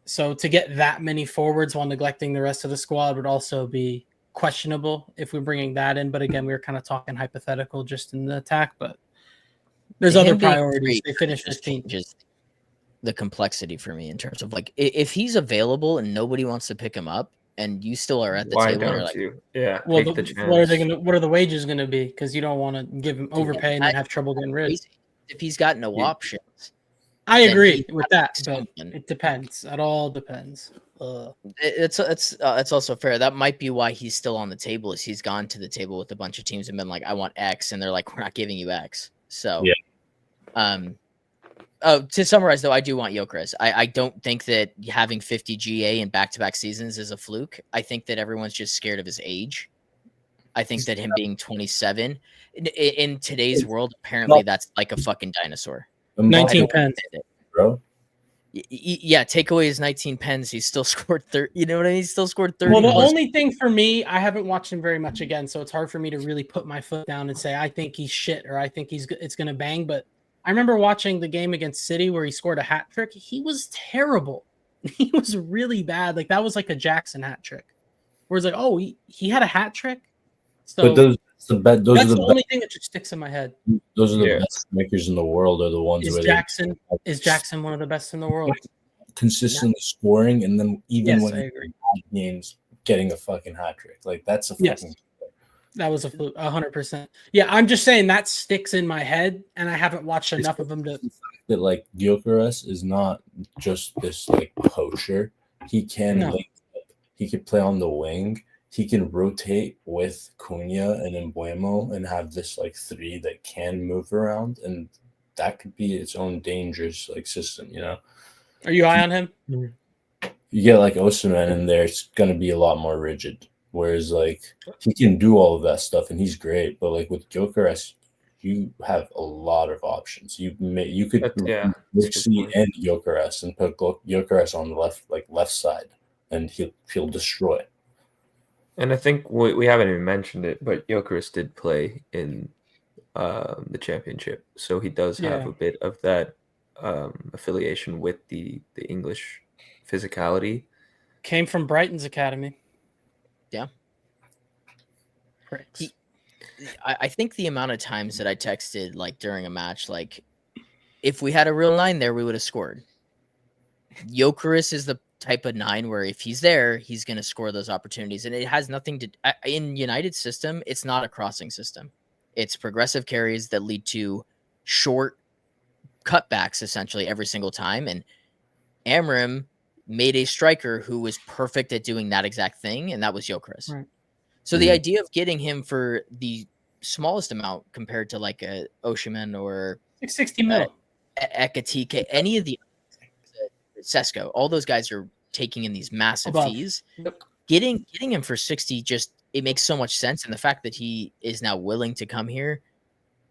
So to get that many forwards while neglecting the rest of the squad would also be questionable if we're bringing that in. But again, we were kind of talking hypothetical just in the attack. But there's Him other being priorities. free They finished just 15th. changes the complexity for me in terms of like if he's available and nobody wants to pick him up and you still are at the Why table and you're don't like, you? Yeah, Well, take the chance. what are they gonna? What are the wages gonna be? Because you don't want to give him overpay and then I- have trouble getting rid. crazy. If he's got no Yeah. options, I then agree he's with gotta that, pick but someone. it depends. It all depends. It's also fair. That might be why he's still on the table. Is he's gone to the table with a bunch of teams and been like, I want X, and they're like, we're not giving you X. So, Yeah. To summarize though, I do want Gyökeres. I don't think that having 50 GA in back-to-back seasons is a fluke. I think that everyone's just scared of his age. I think that him being 27 in today's world, apparently that's like a fucking dinosaur. 19 pens. bro. Yeah, take away his 19 pens, he still scored 30. You know what I mean? He still scored 30. Well, the plus. only thing for me, I haven't watched him very much again, so it's hard for me to really put my foot down and say I think he's shit or I think it's gonna bang. But I remember watching the game against City where he scored a hat trick. He was terrible. He was really bad. Like that was like a Jackson hat trick. Where it's like, oh, he had a hat trick. So But those are that's the the only thing that just sticks in my head. those are the Yeah. best makers in the world are the ones Is where Jackson one of the best in the world? they consistently scoring and then even Yes, when I he agree. bad games getting a fucking hat trick. Like that's a Yes. fucking That was a fluke, 100%. Yeah, I'm just saying that sticks in my head, and I haven't watched enough of him to. that like Gyökeres is not just this like poacher. He can No. link up. He can play on the wing. He can rotate with Cunha and Embuemo and have this like three that can move around, and that could be its own dangerous like system. Are you high on him? You get like Osimhen in there, it's gonna be a lot more rigid. Whereas like he can do all of that stuff and he's great, but like with Gyökeres, you have a lot of options. You could That's a good Rixie point. and Gyökeres and put Gyökeres on the left side, and he'll destroy. And I think we haven't even mentioned it, but Gyökeres did play in the championship, so he does have Yeah. a bit of that affiliation with the English physicality. Came from Brighton's academy. Yeah. Pricks. I think the amount of times that I texted like during a match, like if we had a real 9 there, we would have scored. Gyökeres is the type of 9 where if he's there, he's going to score those opportunities. And it has nothing to in United's system, it's not a crossing system. It's progressive carries that lead to short cutbacks essentially every single time. And Amram made a striker who was perfect at doing that exact thing, and that was Gyökeres. Right. So the idea of getting him for the smallest amount compared to like a Oshiman or 60 mil. Ekatike, any of the Sesko, all those guys are taking in these massive Above. fees. Yep. Getting him for 60 just it makes so much sense. And the fact that he is now willing to come here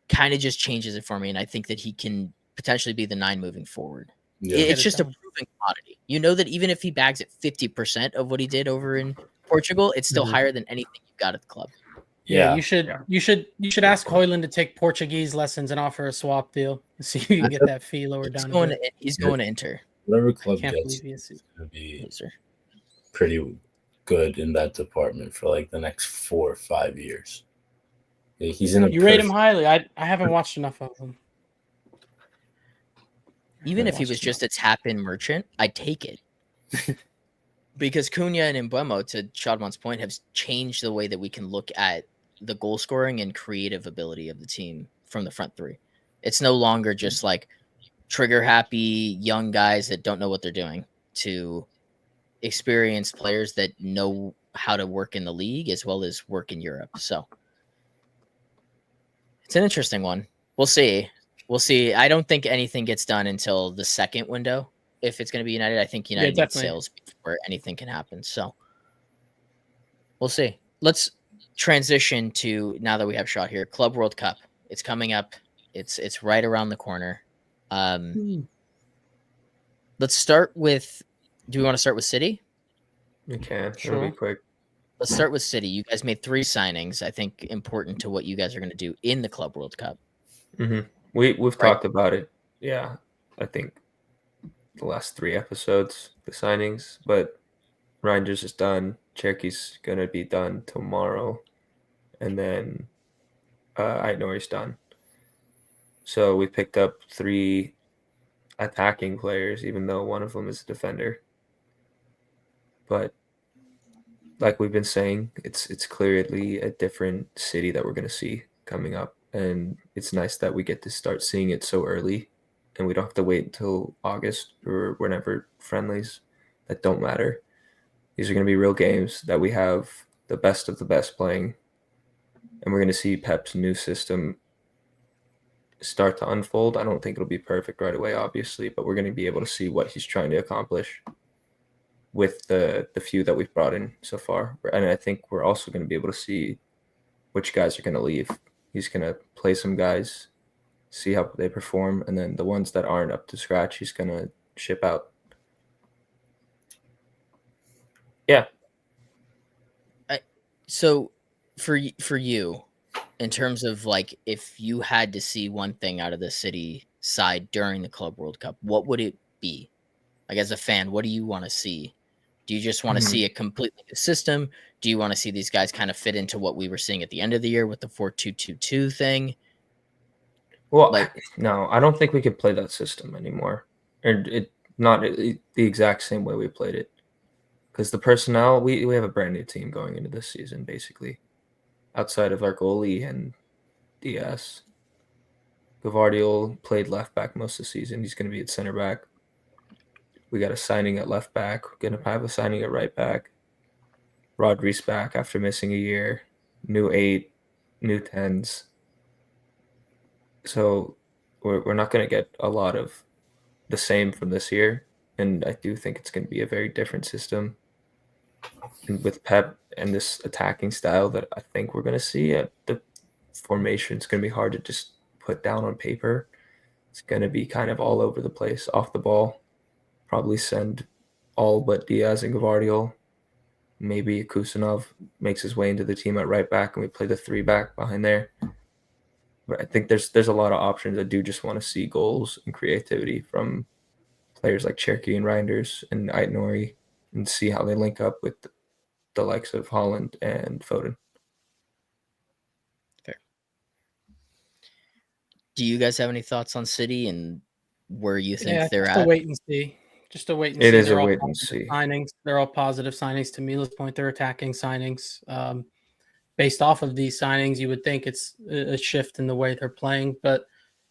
kind of just changes it for me. And I think that he can potentially be the 9 moving forward. Yeah. It's just a proven commodity. You know that even if he bags at 50% of what he did over in Portugal, it's still higher than anything you've got at the club. Yeah, you should ask Hoyland to take Portuguese lessons and offer a swap deal. See if you can get that fee lower down. He's going to Inter. Whatever club Can't gets believe is going to be Loser. pretty good in that department for like the next 4 or 5 years. Yeah, he's in a. You rate him highly. I haven't watched enough of him. Even if he was just a tap-in merchant, I'd take it. Because Cunha and Mbeumo, to Shadman's point, have changed the way that we can look at the goal scoring and creative ability of the team from the front three. It's no longer just like trigger-happy young guys that don't know what they're doing to experienced players that know how to work in the league as well as work in Europe. So it's an interesting one. We'll see. I don't think anything gets done until the second window. If it's going to be United, I think United needs sales before anything can happen. So we'll see. Let's transition to, now that we have Shot here, Club World Cup. It's coming up. It's right around the corner. Let's start with, do we want to start with City? We can. Sure. It'll be quick. Let's start with City. You guys made 3 signings, I think, important to what you guys are going to do in the Club World Cup. Mm-hmm. We've talked about it. Yeah, I think the last 3 episodes, the signings, but Reinders is done. Cherky's going to be done tomorrow. And then Aitnour's done. So we picked up 3 attacking players, even though one of them is a defender. But like we've been saying, it's clearly a different City that we're going to see coming up. And it's nice that we get to start seeing it so early and we don't have to wait until August or whenever friendlies that don't matter. These are going to be real games that we have the best of the best playing. And we're going to see Pep's new system start to unfold. I don't think it'll be perfect right away, obviously, but we're going to be able to see what he's trying to accomplish with the few that we've brought in so far. And I think we're also going to be able to see which guys are going to leave. He's going to play some guys, see how they perform, and then the ones that aren't up to scratch, he's going to ship out. Yeah. So for you, in terms of like, if you had to see one thing out of the City side during the Club World Cup, what would it be? Like, as a fan, what do you want to see? Do you just want to see a completely new system? Do you want to see these guys kind of fit into what we were seeing at the end of the year with the 4-2-2-2 thing? Well, no, I don't think we could play that system anymore. Or not the exact same way we played it. Because the personnel, we have a brand new team going into this season, basically. Outside of our goalie and Diaz. Gavardiol played left back most of the season. He's going to be at center back. We got a signing at left back. We're going to have a signing at right back. Rodri's back after missing a year. New 8, new 10s. So we're not going to get a lot of the same from this year. And I do think it's going to be a very different system. And with Pep and this attacking style that I think we're going to see, the formation is going to be hard to just put down on paper. It's going to be kind of all over the place, off the ball. Probably send all but Diaz and Gavardiol. Maybe Kusanov makes his way into the team at right back and we play the 3 back behind there. But I think there's a lot of options. I do just want to see goals and creativity from players like Cherky and Reinders and Aitnouri and see how they link up with the likes of Holland and Foden. Fair. Do you guys have any thoughts on City and where you think they're at? Wait and see. Just to wait and It see. is They're a all wait and positive see. signings. They're all positive signings. To Mila's point, they're attacking signings. Based off of these signings, you would think it's a shift in the way they're playing, but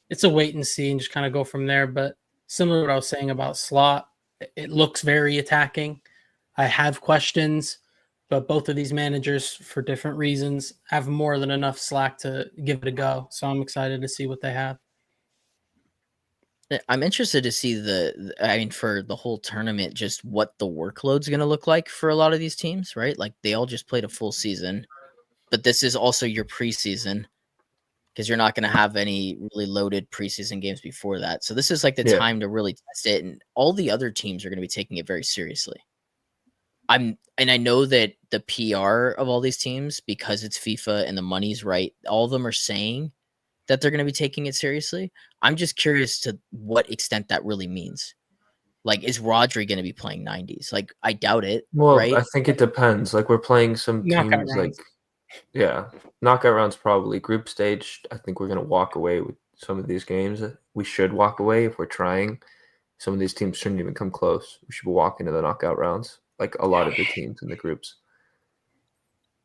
it's a wait and see and just kind of go from there. But similar to what I was saying about Slot, it looks very attacking. I have questions, but both of these managers, for different reasons, have more than enough slack to give it a go. So I'm excited to see what they have. I'm interested to see I mean, for the whole tournament, just what the workload's going to look like for a lot of these teams, right? Like they all just played a full season, but this is also your preseason because you're not going to have any really loaded preseason games before that. So this is like the Yeah. time to really test it. And all the other teams are going to be taking it very seriously. And I know that the PR of all these teams, because it's FIFA and the money's right, all of them are saying that they're going to be taking it seriously. I'm just curious to what extent that really means. Like, is Rodri going to be playing 90s? Like, I doubt it. Well, right? I think it depends. Like we're playing some Knockout teams rounds. knockout rounds probably. Group stage, I think we're gonna walk away with some of these games. We should walk away if we're trying. Some of these teams shouldn't even come close. We should walk into the knockout rounds, like a lot of the teams in the groups.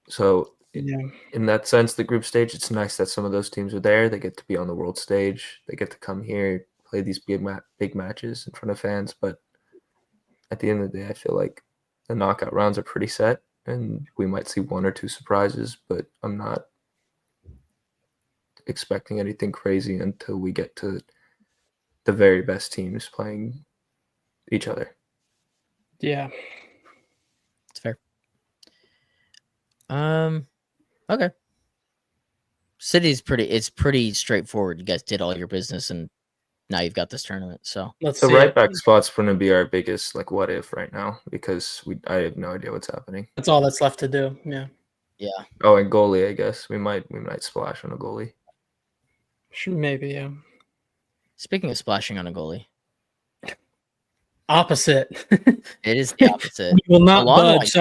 So in that sense, the group stage, it's nice that some of those teams are there. They get to be on the world stage. They get to come here, play these big matches in front of fans. But at the end of the day, I feel like the knockout rounds are pretty set, and we might see one or two surprises, but I'm not expecting anything crazy until we get to the very best teams playing each other. Yeah. It's fair. Okay. City's pretty straightforward. You guys did all your business and now you've got this tournament. So Let's The see. right back spot's going to be our biggest what if right now, because I have no idea what's happening. That's all that's left to do. Yeah. yeah. Oh, and goalie, I guess we might splash on a goalie. Sure, maybe, yeah. Speaking of splashing on a goalie, Opposite. it is the opposite. We will not Milano budge.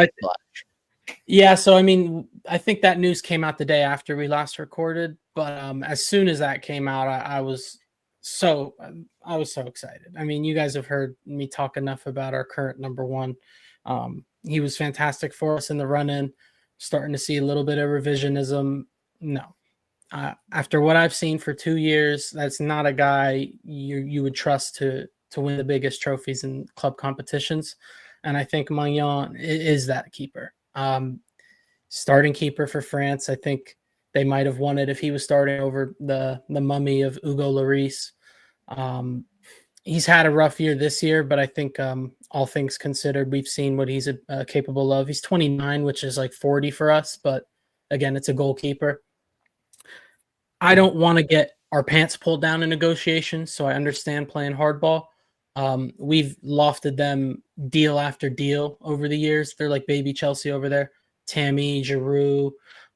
So I mean, I think that news came out the day after we last recorded, but as soon as that came out, I was so excited. I mean, you guys have heard me talk enough about our current number one. He was fantastic for us in the run-in. Starting to see a little bit of revisionism. No, after what I've seen for 2 years, that's not a guy you would trust to win the biggest trophies in club competitions. And I think Magnan is that keeper. Starting keeper for France. I think they might have won it if he was starting over the mummy of Hugo Lloris. He's had a rough year this year, but I think all things considered, we've seen what he's capable of. He's 29, which is like 40 for us, but again, it's a goalkeeper. I don't want to get our pants pulled down in negotiations, so I understand playing hardball. We've lofted them deal after deal over the years. They're like baby Chelsea over there. Tammy, Giroud,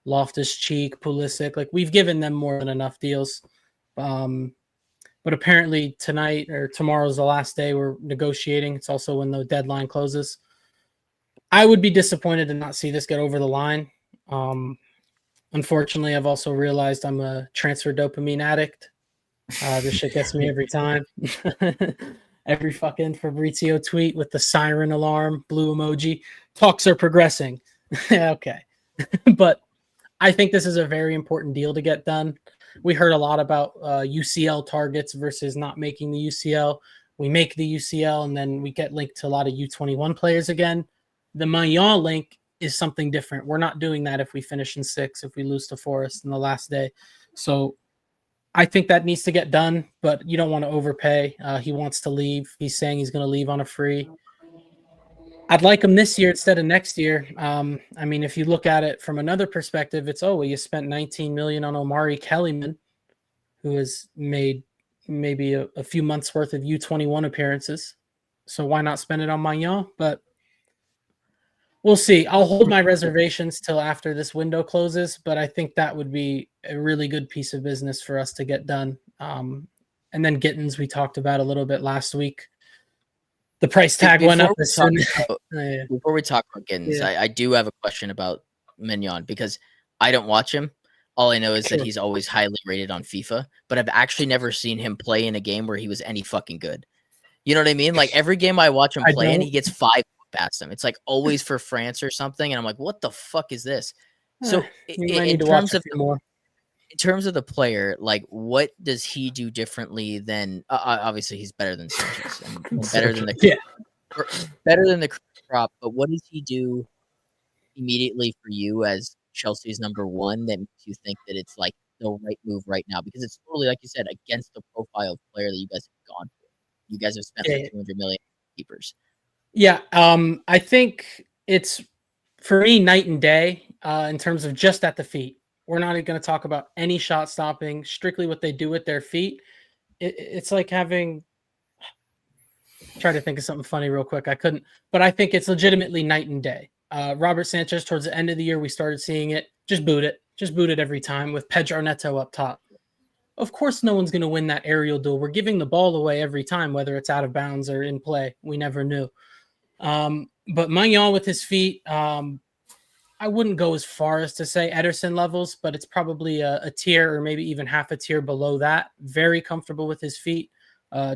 Loftus-Cheek, Pulisic. Like we've given them more than enough deals. But apparently tonight or tomorrow's the last day we're negotiating. It's also when the deadline closes. I would be disappointed to not see this get over the line. Unfortunately, I've also realized I'm a transfer dopamine addict. This shit gets me every time. Every fucking Fabrizio tweet with the siren alarm, blue emoji. Talks are progressing. Okay. But I think this is a very important deal to get done. We heard a lot about UCL targets versus not making the UCL. We make the UCL and then we get linked to a lot of U21 players again. The Magnan link is something different. We're not doing that if we finish in 6th, if we lose to Forest in the last day. So I think that needs to get done, but you don't want to overpay. He wants to leave. He's saying he's going to leave on a free. I'd like him this year instead of next year. I mean, if you look at it from another perspective, it's, well, you spent 19 million on Omari Kellyman, who has made maybe a few months worth of U21 appearances. So why not spend it on Magnan? But we'll see. I'll hold my reservations till after this window closes, but I think that would be a really good piece of business for us to get done. And then Gittins, we talked about a little bit last week. The price tag went up as soon. Before we talk about Gittins, I do have a question about Mignon because I don't watch him. All I know is that he's always highly rated on FIFA, but I've actually never seen him play in a game where he was any fucking good. You know what I mean? Like every game I watch him I play, and don't. he gets 5 past him. It's like always for France or something, and I'm like, what the fuck is this? So You might need to watch a few more. in terms of the player, like what does he do differently than obviously he's better than Sanchez and better than better than the crop, but what does he do immediately for you as Chelsea's number 1 that makes you think that it's like the right move right now? Because it's totally, like you said, against the profile of player that you guys have gone for. You guys have spent like 200 million keepers. Yeah, I think it's for me night and day in terms of just at the feet. We're not going to talk about any shot stopping, strictly what they do with their feet. It's like having. Try to think of something funny real quick. I couldn't, but I think it's legitimately night and day. Robert Sanchez, towards the end of the year, we started seeing it. Just boot it every time with Pedro Neto up top. Of course, no one's going to win that aerial duel. We're giving the ball away every time, whether it's out of bounds or in play. We never knew. But Maignan with his feet, I wouldn't go as far as to say Ederson levels, but it's probably a tier or maybe even half a tier below that. Very comfortable with his feet.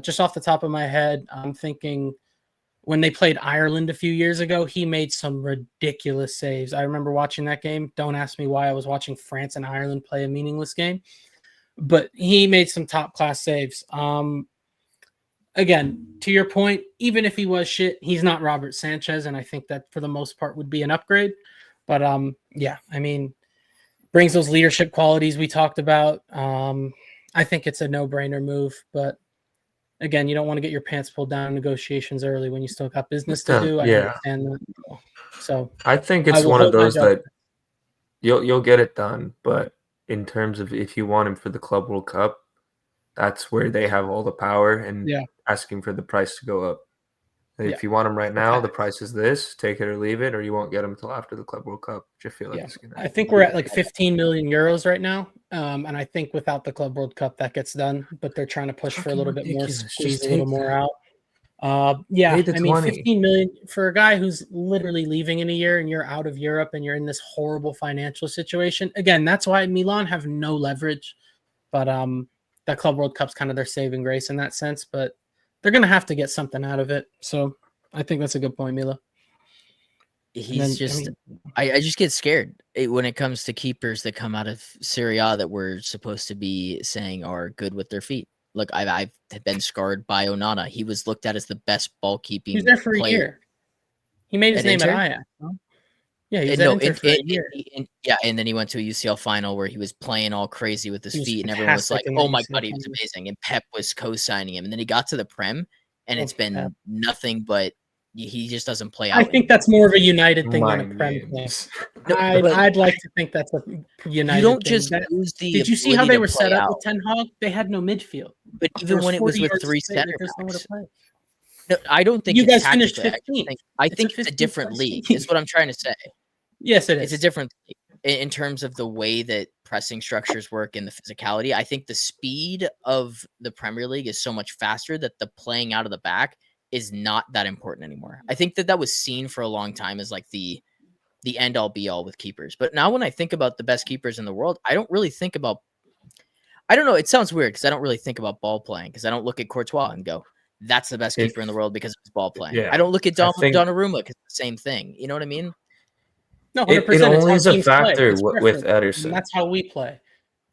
Just off the top of my head, I'm thinking when they played Ireland a few years ago, he made some ridiculous saves. I remember watching that game. Don't ask me why I was watching France and Ireland play a meaningless game, but he made some top class saves. Again, to your point, even if he was shit, he's not Robert Sanchez, and I think that for the most part would be an upgrade. But yeah, I mean, brings those leadership qualities we talked about. I think it's a no-brainer move, but again, you don't want to get your pants pulled down in negotiations early when you still got business to do. I understand that. So I think it's one of those that you'll get it done, but in terms of if you want him for the Club World Cup, that's where they have all the power and asking for the price to go up. If you want him right now, the price is this, take it or leave it, or you won't get him until after the Club World Cup, which I feel like is gonna. I think we're at like 15 million euros right now. And I think without the Club World Cup, that gets done, but they're trying to push for a little bit more, squeeze a little more out. I mean, 15 million for a guy who's literally leaving in a year and you're out of Europe and you're in this horrible financial situation. Again, that's why Milan have no leverage, but that Club World Cup's kind of their saving grace in that sense, but they're going to have to get something out of it. So I think that's a good point, Mila. He's I just get scared when it comes to keepers that come out of Serie A that we're supposed to be saying are good with their feet. Look, I've been scarred by Onana. He was looked at as the best ball keeping. He was there for a year. He made his name at Ajax. Huh? Yeah, he was at Inter for a year. And then he went to a UCL final where he was playing all crazy with his feet, and everyone was like, "Oh my god, he was amazing!" And Pep was co-signing him. And then he got to the Prem, and it's been nothing but he just doesn't play out. I think that's more of a United thing than a Prem thing. I'd like to think that's a United. You don't thing. just lose the. Did you see how they were set up with Ten Hag? They had no midfield. But even when it was with 3 center backs. No, I don't think you guys finished 15th. I think it's a different league. Is what I'm trying to say. Yes, it is. It's a different league in terms of the way that pressing structures work and the physicality. I think the speed of the Premier League is so much faster that the playing out of the back is not that important anymore. I think that was seen for a long time as like the end all be all with keepers. But now when I think about the best keepers in the world, I don't really think about. I don't know. It sounds weird because I don't really think about ball playing because I don't look at Courtois and go, that's the best keeper in the world because of his ball playing. I don't look at Donnarumma because it's the same thing. You know what I mean? No, 100%. It only is a factor with Ederson. And that's how we play.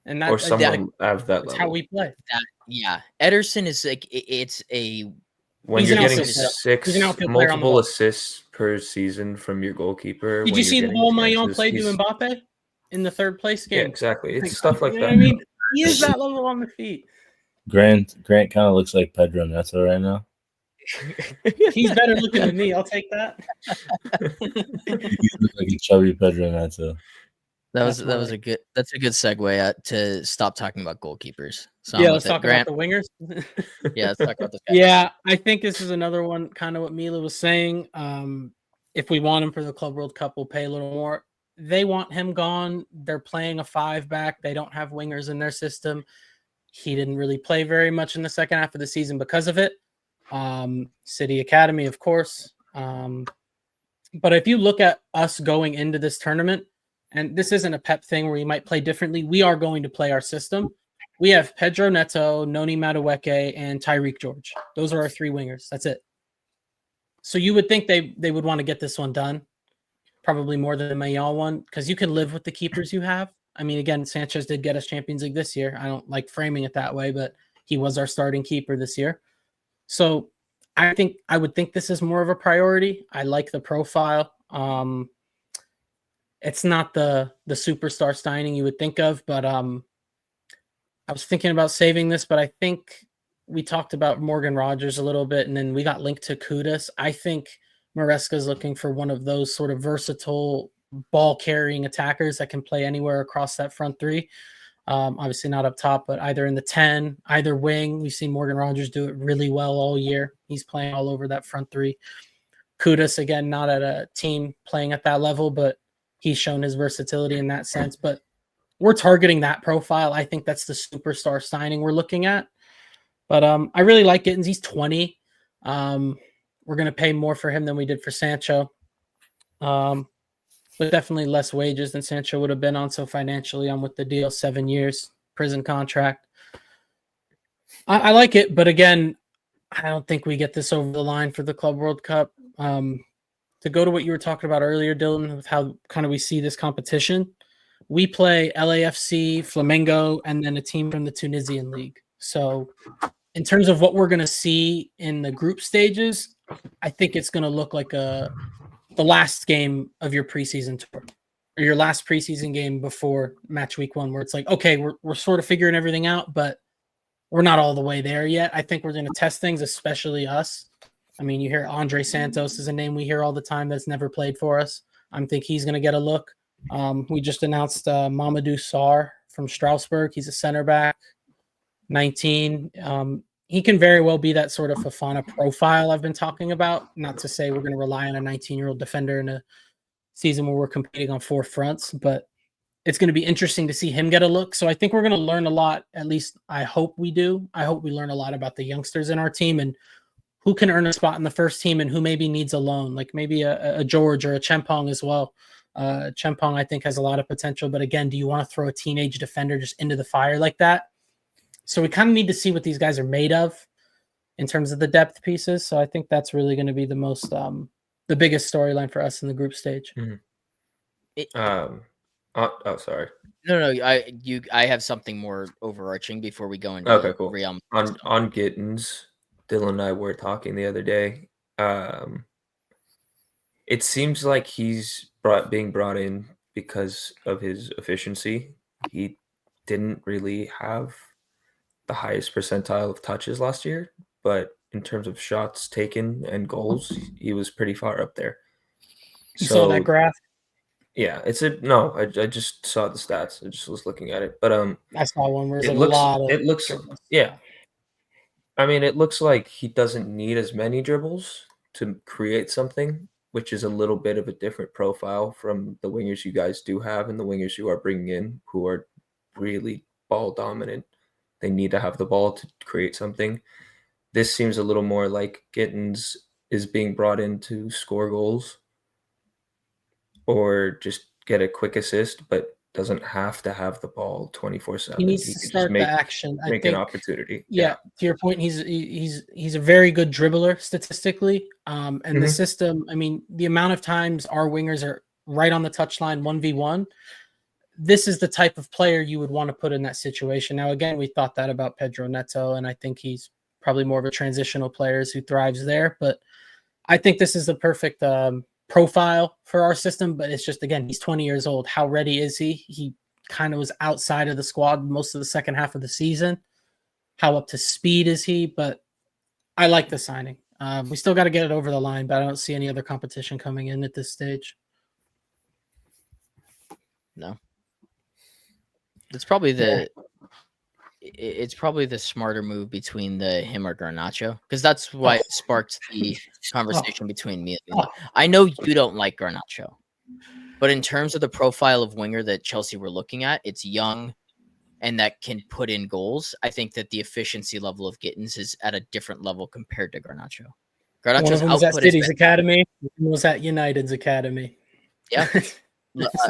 And or someone of that level. That's how we play. Ederson is like it's a when you're getting multiple assists per season from your goalkeeper. Did you see the ball Maignan played to Mbappe in the third place game? Yeah, exactly. It's stuff like that. I mean, he is that level on the feet. Grant kind of looks like Pedro Neto right now. He's better looking than me. I'll take that. He looks like a chubby Pedro Neto. That's a good segue to stop talking about goalkeepers. So let's talk about the wingers. Let's talk about this guy. Yeah, I think this is another one, kind of what Mila was saying. If we want him for the Club World Cup, we'll pay a little more. They want him gone. They're playing a 5-back. They don't have wingers in their system. He didn't really play very much in the second half of the season because of it. City Academy, of course. But if you look at us going into this tournament, and this isn't a Pep thing where you might play differently, we are going to play our system. We have Pedro Neto, Noni Madueke, and Tyreek George. Those are our 3 wingers. That's it. So you would think they would want to get this one done, probably more than the Mayal one, because you can live with the keepers you have. I mean, again, Sanchez did get us Champions League this year. I don't like framing it that way, but he was our starting keeper this year. So I would think this is more of a priority. I like the profile. It's not the superstar signing you would think of, but I was thinking about saving this, but I think we talked about Morgan Rogers a little bit, and then we got linked to Kudus. I think Maresca's looking for one of those sort of versatile ball-carrying attackers that can play anywhere across that front 3. Obviously not up top, but either in the 10, either wing. We've seen Morgan Rogers do it really well all year. He's playing all over that front 3. Kudus, again, not at a team playing at that level, but he's shown his versatility in that sense. But we're targeting that profile. I think that's the superstar signing we're looking at. But I really like Gittins. He's 20. We're going to pay more for him than we did for Sancho. But definitely less wages than Sancho would have been on. So financially, I'm with the deal. 7 years, prison contract. I like it. But again, I don't think we get this over the line for the Club World Cup. To go to what you were talking about earlier, Dylan, with how kind of we see this competition, we play LAFC, Flamengo, and then a team from the Tunisian league. So in terms of what we're going to see in the group stages, I think it's going to look like the last game of your preseason tour, or your last preseason game before match week 1, where it's like, okay, we're sort of figuring everything out, but we're not all the way there yet. I think we're going to test things, especially us. I mean, you hear Andre Santos is a name we hear all the time that's never played for us. I think he's going to get a look. We just announced Mamadou Sarr from Strasbourg. He's a center back, 19. He can very well be that sort of Fofana profile I've been talking about. Not to say we're going to rely on a 19-year-old defender in a season where we're competing on 4 fronts, but it's going to be interesting to see him get a look. So I think we're going to learn a lot. At least I hope we do. I hope we learn a lot about the youngsters in our team and who can earn a spot in the first team and who maybe needs a loan, like maybe a George or a Chempong as well. Chempong, I think, has a lot of potential. But again, do you want to throw a teenage defender just into the fire like that? So we kind of need to see what these guys are made of in terms of the depth pieces. So I think that's really going to be the most, the biggest storyline for us in the group stage. Mm-hmm. Sorry. No. I have something more overarching before we go into Okay, cool. Real Madrid. On Gittins, Dylan and I were talking the other day. It seems like he's being brought in because of his efficiency. He didn't really have the highest percentile of touches last year, but in terms of shots taken and goals, he was pretty far up there. You saw that graph? Yeah, I just saw the stats. I just was looking at it, but I saw one where it looks yeah. I mean, it looks like he doesn't need as many dribbles to create something, which is a little bit of a different profile from the wingers you guys do have and the wingers you are bringing in, who are really ball dominant. They need to have the ball to create something. This seems a little more like Gittins is being brought in to score goals or just get a quick assist, but doesn't have to have the ball 24/7. He needs to start the action. I think an opportunity. Yeah, to your point, he's a very good dribbler statistically. And the system, I mean, the amount of times our wingers are right on the touchline 1v1, this is the type of player you would want to put in that situation. Now, again, we thought that about Pedro Neto, and I think he's probably more of a transitional player who thrives there. But I think this is the perfect profile for our system. But it's just, again, he's 20 years old. How ready is he? He kind of was outside of the squad most of the second half of the season. How up to speed is he? But I like the signing. We still got to get it over the line, but I don't see any other competition coming in at this stage. No. It's probably the smarter move between him or Garnacho, because that's why it sparked the conversation between me and Mila. I know you don't like Garnacho, but in terms of the profile of winger that Chelsea were looking at, it's young and that can put in goals. I think that the efficiency level of Gittins is at a different level compared to Garnacho. Garnacho's output was at City's academy, one was at United's academy. Yeah.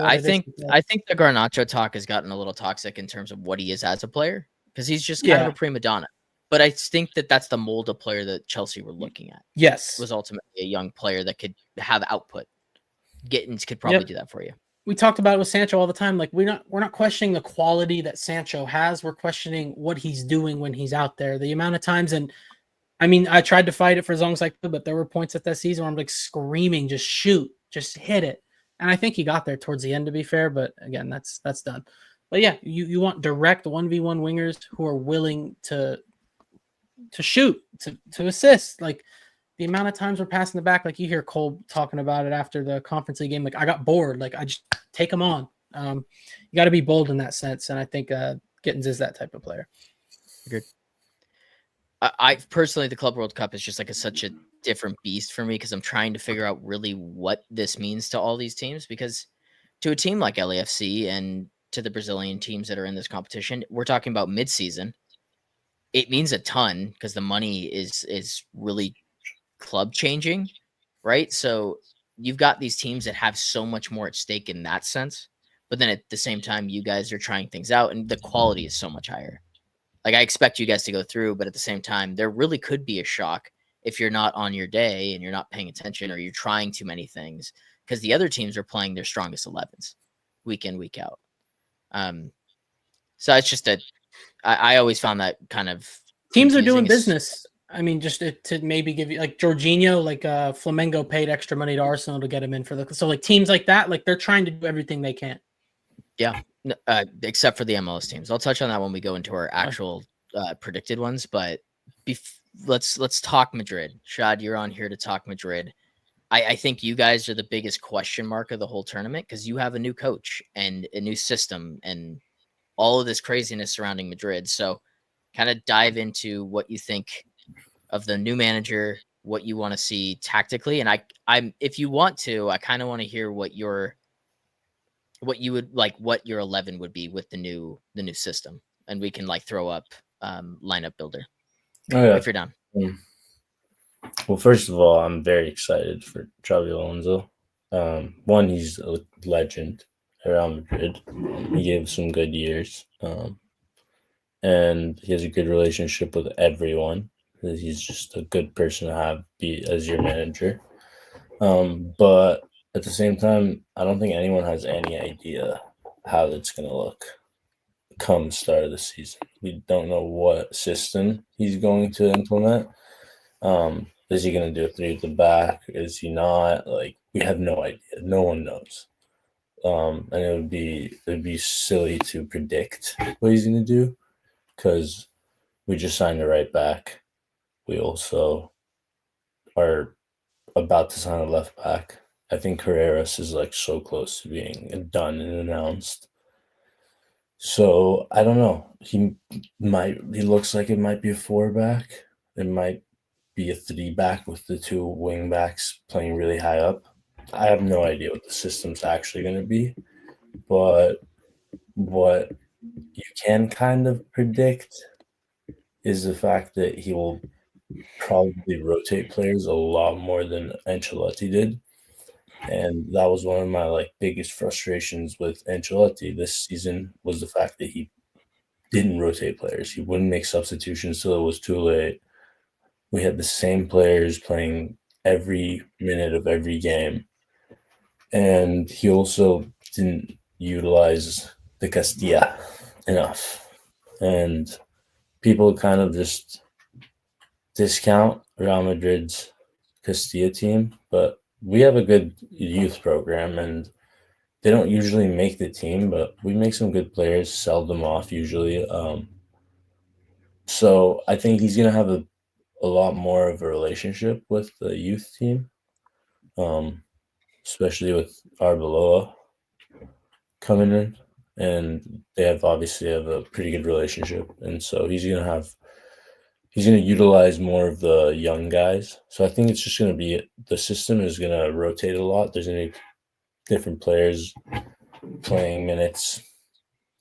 I think the Garnacho talk has gotten a little toxic in terms of what he is as a player. because he's just kind of a prima donna. But I think that that's the mold of player that Chelsea were looking at. Yes. Was ultimately a young player that could have output. Gittins could probably do that for you. We talked about it with Sancho all the time. Like we're not questioning the quality that Sancho has. We're questioning what he's doing when he's out there. The amount of times, and I mean, I tried to fight it for as long as I could, but there were points at that season where I'm like screaming, just shoot, just hit it. And I think he got there towards the end, to be fair. But again, that's done. But yeah, you want direct 1v1 wingers who are willing to shoot, to assist. Like the amount of times we're passing the back, like you hear Cole talking about it after the conference league game. Like I got bored. Like I just take them on. You got to be bold in that sense. And I think Gittins is that type of player. Agreed. I personally, the Club World Cup is just like such a different beast for me because I'm trying to figure out really what this means to all these teams. Because to a team like LAFC and to the Brazilian teams that are in this competition, we're talking about mid-season. It means a ton because the money is really club changing, right? So you've got these teams that have so much more at stake in that sense. But then at the same time, you guys are trying things out and the quality is so much higher. Like I expect you guys to go through, but at the same time, there really could be a shock if you're not on your day and you're not paying attention or you're trying too many things because the other teams are playing their strongest 11s week in, week out. So it's just I always found that kind of teams are doing business. I mean, just to maybe give you like Jorginho, like Flamengo paid extra money to Arsenal to get him in for so like teams like that, like they're trying to do everything they can. Yeah, except for the MLS teams. I'll touch on that when we go into our actual predicted ones. But let's talk Madrid. Shad, you're on here to talk Madrid. I think you guys are the biggest question mark of the whole tournament because you have a new coach and a new system and all of this craziness surrounding Madrid. So kind of dive into what you think of the new manager, what you want to see tactically. And I'm if you want to, I kind of want to hear what you would like, what your 11 would be with the new system. And we can like throw up lineup builder. Oh, yeah. If you're down. Well, first of all, I'm very excited for Xabi Alonso. One, he's a legend at Real Madrid. He gave some good years. And he has a good relationship with everyone. He's just a good person to be as your manager. But at the same time, I don't think anyone has any idea how it's going to look come start of the season. We don't know what system he's going to implement. Is he going to do a 3 at the back? Is he not? Like, we have no idea. No one knows. And it would be silly to predict what he's going to do because we just signed a right back. We also are about to sign a left back. I think Carreras is like so close to being done and announced. So I don't know. He looks like it might be a 4-back. It might be a 3-back with the 2 wing backs playing really high up. I have no idea what the system's actually going to be, but what you can kind of predict is the fact that he will probably rotate players a lot more than Ancelotti did. And that was one of my biggest frustrations with Ancelotti this season was the fact that he didn't rotate players. He wouldn't make substitutions till it was too late. We had the same players playing every minute of every game. And he also didn't utilize the Castilla enough. And people kind of just discount Real Madrid's Castilla team, but we have a good youth program, and they don't usually make the team, but we make some good players, sell them off usually. So I think he's going to have a lot more of a relationship with the youth team, especially with Arbeloa coming in, and they obviously have a pretty good relationship, and so he's going to utilize more of the young guys. So I think it's just going to be the system is going to rotate a lot. There's going to be different players playing minutes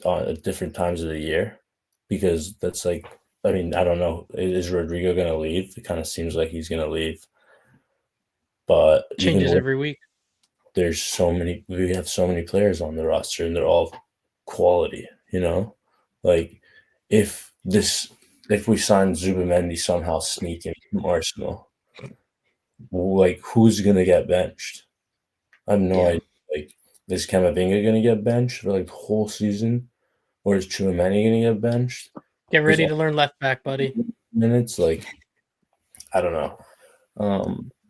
at different times of the year because that's I don't know. Is Rodrigo going to leave? It kind of seems like he's going to leave. But changes every week. We have so many players on the roster and they're all quality, if if we sign Zubamendi somehow sneak in from Arsenal, like who's gonna get benched? I have no Yeah. idea. Like, is Camavinga gonna get benched for like the whole season, or is Tchouaméni gonna get benched? Get ready Is to learn left back, buddy. minutes, like I don't know.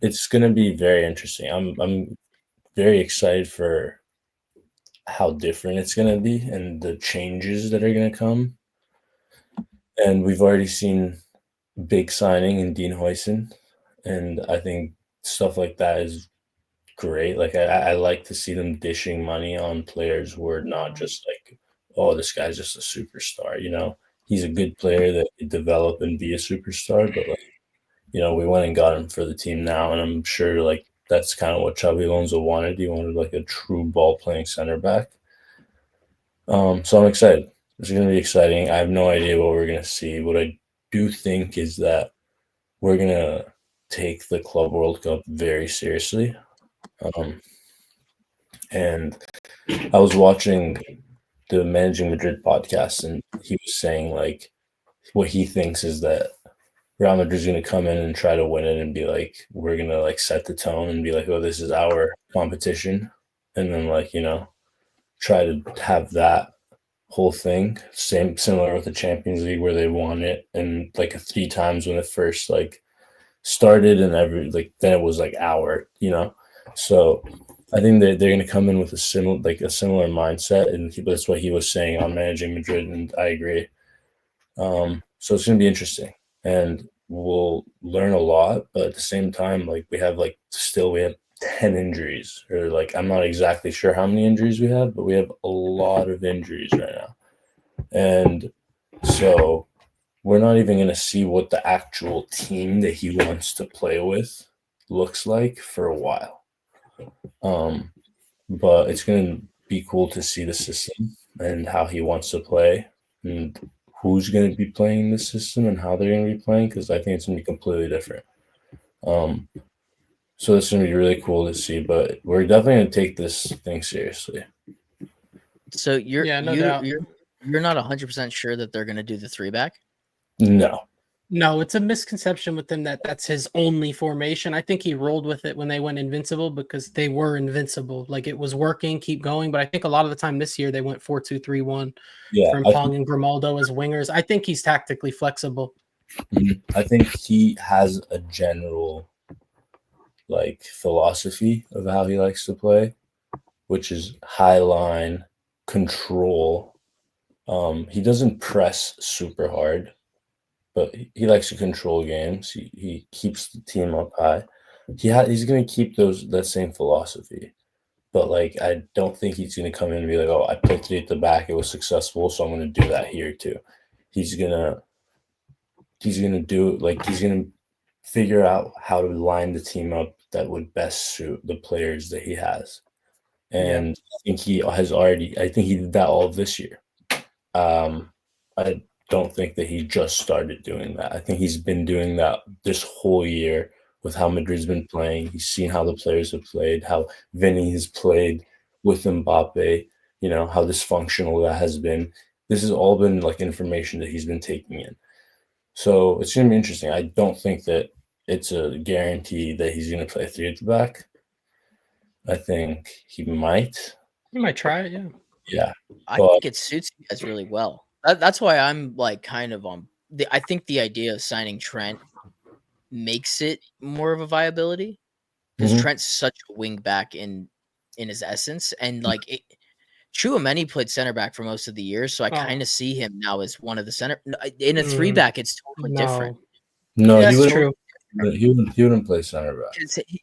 It's gonna be very interesting. I'm very excited for how different it's gonna be and the changes that are gonna come. And we've already seen big signing in Dean Huijsen, and I think stuff like that is great. Like I like to see them dishing money on players who are not just like, oh, this guy's just a superstar. He's a good player that could develop and be a superstar, but like, we went and got him for the team now, and I'm sure like that's kind of what Xabi Alonso wanted. He wanted like a true ball playing center back. So I'm excited. It's going to be exciting. I have no idea what we're going to see. What I do think is that we're going to take the Club World Cup very seriously. And I was watching the Managing Madrid podcast, and he was saying like what he thinks is that Real Madrid's going to come in and try to win it and be like, we're going to like set the tone and be like, oh, this is our competition. And then like, try to have that whole thing similar with the Champions League where they won it and like 3 times when it first like started, and then it was like so I think they're going to come in with a similar mindset, and that's what he was saying on Managing Madrid, and I agree. So it's going to be interesting, and we'll learn a lot, but at the same time, like we have 10 injuries, or like I'm not exactly sure how many injuries we have, but we have a lot of injuries right now. And so we're not even going to see what the actual team that he wants to play with looks like for a while. But it's going to be cool to see the system and how he wants to play and who's going to be playing the system and how they're going to be playing, because I think it's going to be completely different. So it's going to be really cool to see, but we're definitely going to take this thing seriously. So you're no doubt. you're not 100% sure that they're going to do the 3-back? No, it's a misconception with him that's his only formation. I think he rolled with it when they went invincible because they were invincible. Like it was working, keep going. But I think a lot of the time this year they went 4-2-3-1. Yeah, Frimpong and Grimaldo as wingers. I think he's tactically flexible. I think he has a general like philosophy of how he likes to play, which is high line control. He doesn't press super hard, but he likes to control games. He keeps the team up high. He's going to keep that same philosophy, but like I don't think he's going to come in and be like, oh, I played 3 at the back, it was successful, so I'm going to do that here too. He's gonna do like he's gonna figure out how to line the team up that would best suit the players that he has. And I think I think he did that all of this year. I don't think that he just started doing that. I think he's been doing that this whole year with how Madrid's been playing. He's seen how the players have played, how Vinny has played with Mbappe, how dysfunctional that has been. This has all been like information that he's been taking in. So it's going to be interesting. I don't think that it's a guarantee that he's going to play 3 at the back. I think he might. He might try it, yeah. Yeah. I think it suits you guys really well. That's why I'm like kind of on. I think the idea of signing Trent makes it more of a viability because Trent's such a wing back in his essence, and like Tchouaméni played center back for most of the year, so I kind of see him now as one of the center. In a 3-back, it's totally different. No, yeah, that's true. He wouldn't play center back.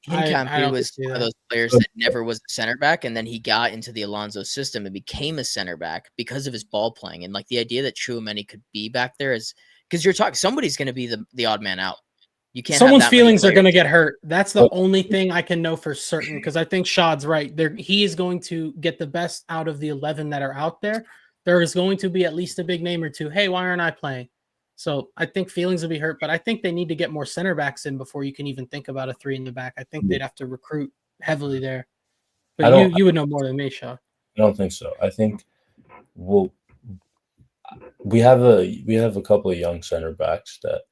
Hincapie was one of those players that never was a center back, and then he got into the Alonso system and became a center back because of his ball playing. And like the idea that Tchouaméni could be back there is because you're talking somebody's going to be the odd man out. You can't. Someone's feelings are going to get hurt. That's the only thing I can know for certain, because I think Shad's right. He is going to get the best out of the 11 that are out there. There is going to be at least a big name or two. Hey, why aren't I playing? So I think feelings will be hurt, but I think they need to get more center backs in before you can even think about a 3 in the back. I think they'd have to recruit heavily there. But you would know more than me, Shad. I don't think so. I think we have a couple of young center backs that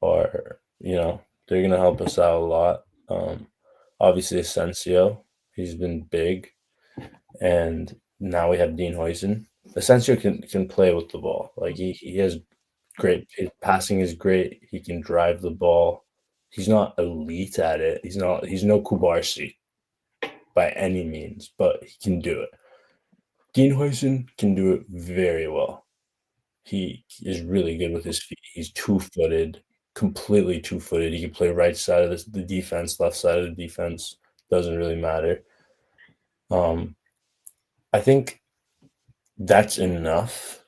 are, they're gonna help us out a lot. Obviously Asensio, he's been big, and now we have Dean Huijsen. Asensio can play with the ball. Like he has great, his passing is great. He can drive the ball. He's not elite at it. He's no Kubarsi by any means, but he can do it. Dean Huijsen can do it very well. He is really good with his feet. He's two-footed, completely two-footed. He can play right side of the defense, left side of the defense. Doesn't really matter. I think that's enough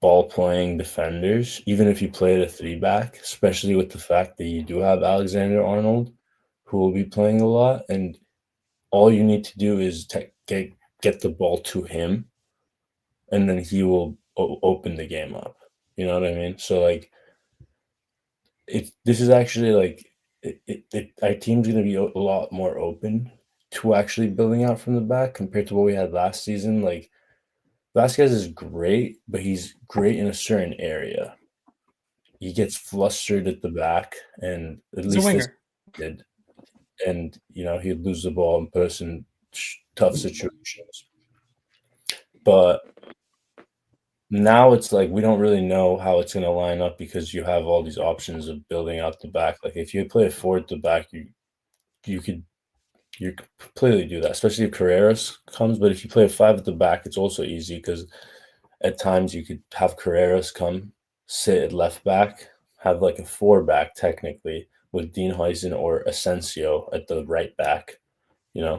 ball-playing defenders, even if you play a three-back, especially with the fact that you do have Alexander-Arnold, who will be playing a lot, and all you need to do is get the ball to him, and then he will open the game up. You know what I mean? So, like, this is actually, like, our team's going to be a lot more open to actually building out from the back compared to what we had last season. Like, Vasquez is great, but he's great in a certain area. He gets flustered at the back, and at He's a least this winger. did. And, he'd lose the ball and put us in tough situations. But now it's like we don't really know how it's going to line up because you have all these options of building out the back. Like if you play a 4 at the back, you could completely do that, especially if Carreras comes. But if you play a 5 at the back, it's also easy because at times you could have Carreras come sit at left back, have like a 4 back technically with Dean Huijsen or Asensio at the right back,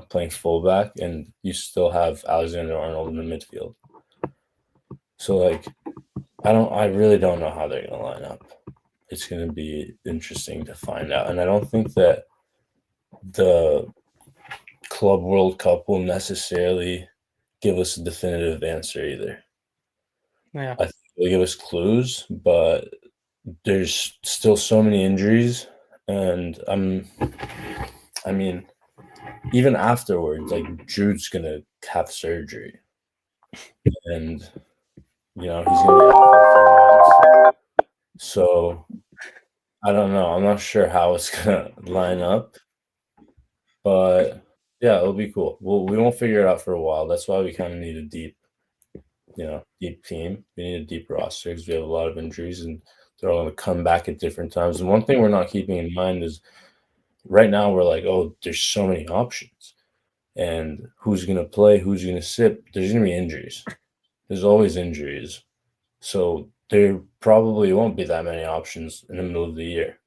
playing fullback, and you still have Alexander Arnold in the midfield. So like, I really don't know how they're going to line up. It's going to be interesting to find out. And I don't think that the Club World Cup will necessarily give us a definitive answer either. Yeah. I think they'll give us clues, but there's still so many injuries. And I mean, even afterwards, like Jude's going to have surgery. And, he's going to be out for a few months. So I don't know. I'm not sure how it's going to line up. But yeah, it'll be cool. We won't figure it out for a while. That's why we kind of need a deep team. We need a deep roster because we have a lot of injuries and they're all going to come back at different times. And one thing we're not keeping in mind is right now we're like, oh, there's so many options. And who's going to play, who's going to sit. There's going to be injuries. There's always injuries. So there probably won't be that many options in the middle of the year.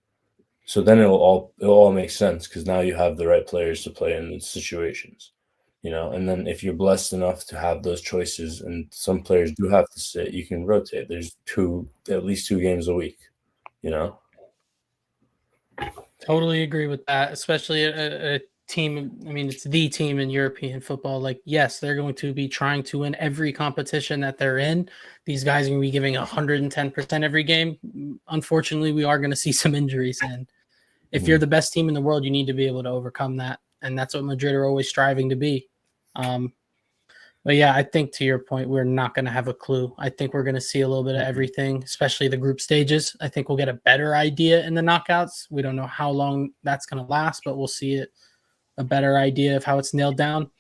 So then it'll all make sense because now you have the right players to play in the situations, and then if you're blessed enough to have those choices and some players do have to sit, you can rotate. There's at least two games a week, Totally agree with that, especially a team. I mean, it's the team in European football. Like, yes, they're going to be trying to win every competition that they're in. These guys are going to be giving 110% every game. Unfortunately, we are going to see some injuries. And if you're the best team in the world, you need to be able to overcome that. And that's what Madrid are always striving to be. But yeah, I think to your point, we're not going to have a clue. I think we're going to see a little bit of everything, especially the group stages. I think we'll get a better idea in the knockouts. We don't know how long that's going to last, but we'll see a better idea of how it's nailed down.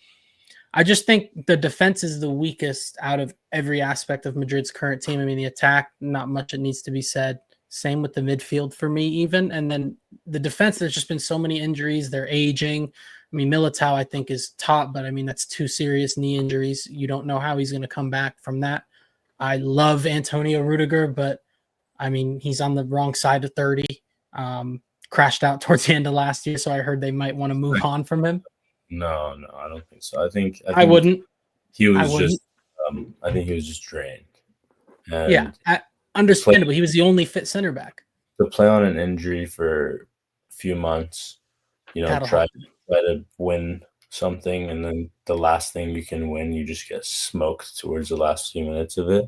I just think the defense is the weakest out of every aspect of Madrid's current team. I mean, the attack, not much that needs to be said. Same with the midfield for me, even. And then the defense, there's just been so many injuries. They're aging. I mean, Militao, I think, is top, but I mean, that's 2 serious knee injuries. You don't know how he's going to come back from that. I love Antonio Rudiger, but I mean, he's on the wrong side of 30. Crashed out towards the end of last year, so I heard they might want to move on from him. No, I don't think so. I think I wouldn't. He was just. I think he was just drained. And yeah, understandable. He was the only fit center back. To play on an injury for a few months, try to win something, and then the last thing you can win, you just get smoked towards the last few minutes of it.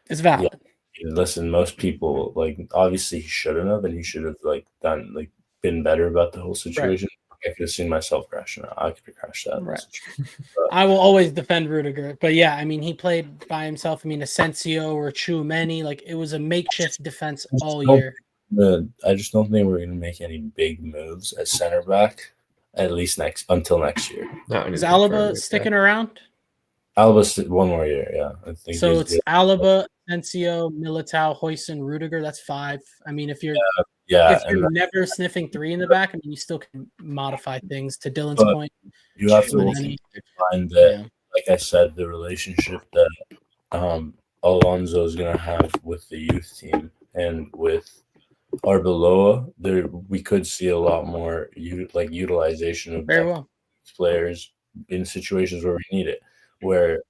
It's valid. Yeah. Listen, most people obviously he shouldn't have, and he should have been better about the whole situation. Right. I could have seen myself crashing out. I could have crashed that. Right. I will always defend Rudiger, but yeah, I mean, he played by himself. I mean, Asensio or Tchouameni, like it was a makeshift defense all year. I just don't think we're going to make any big moves at center back, at least until next year. Is Alaba sticking around? Alba's 1 more year, yeah. I think so. It's good. Alaba, Asensio, Militao, Huijsen, Rudiger. That's 5. I mean, if you're never sniffing 3 in the back, I mean, you still can modify things. To Dylan's point, you have to find that, like I said, the relationship that Alonso is going to have with the youth team and with Arbeloa, we could see a lot more utilization of players in situations where we need it. Where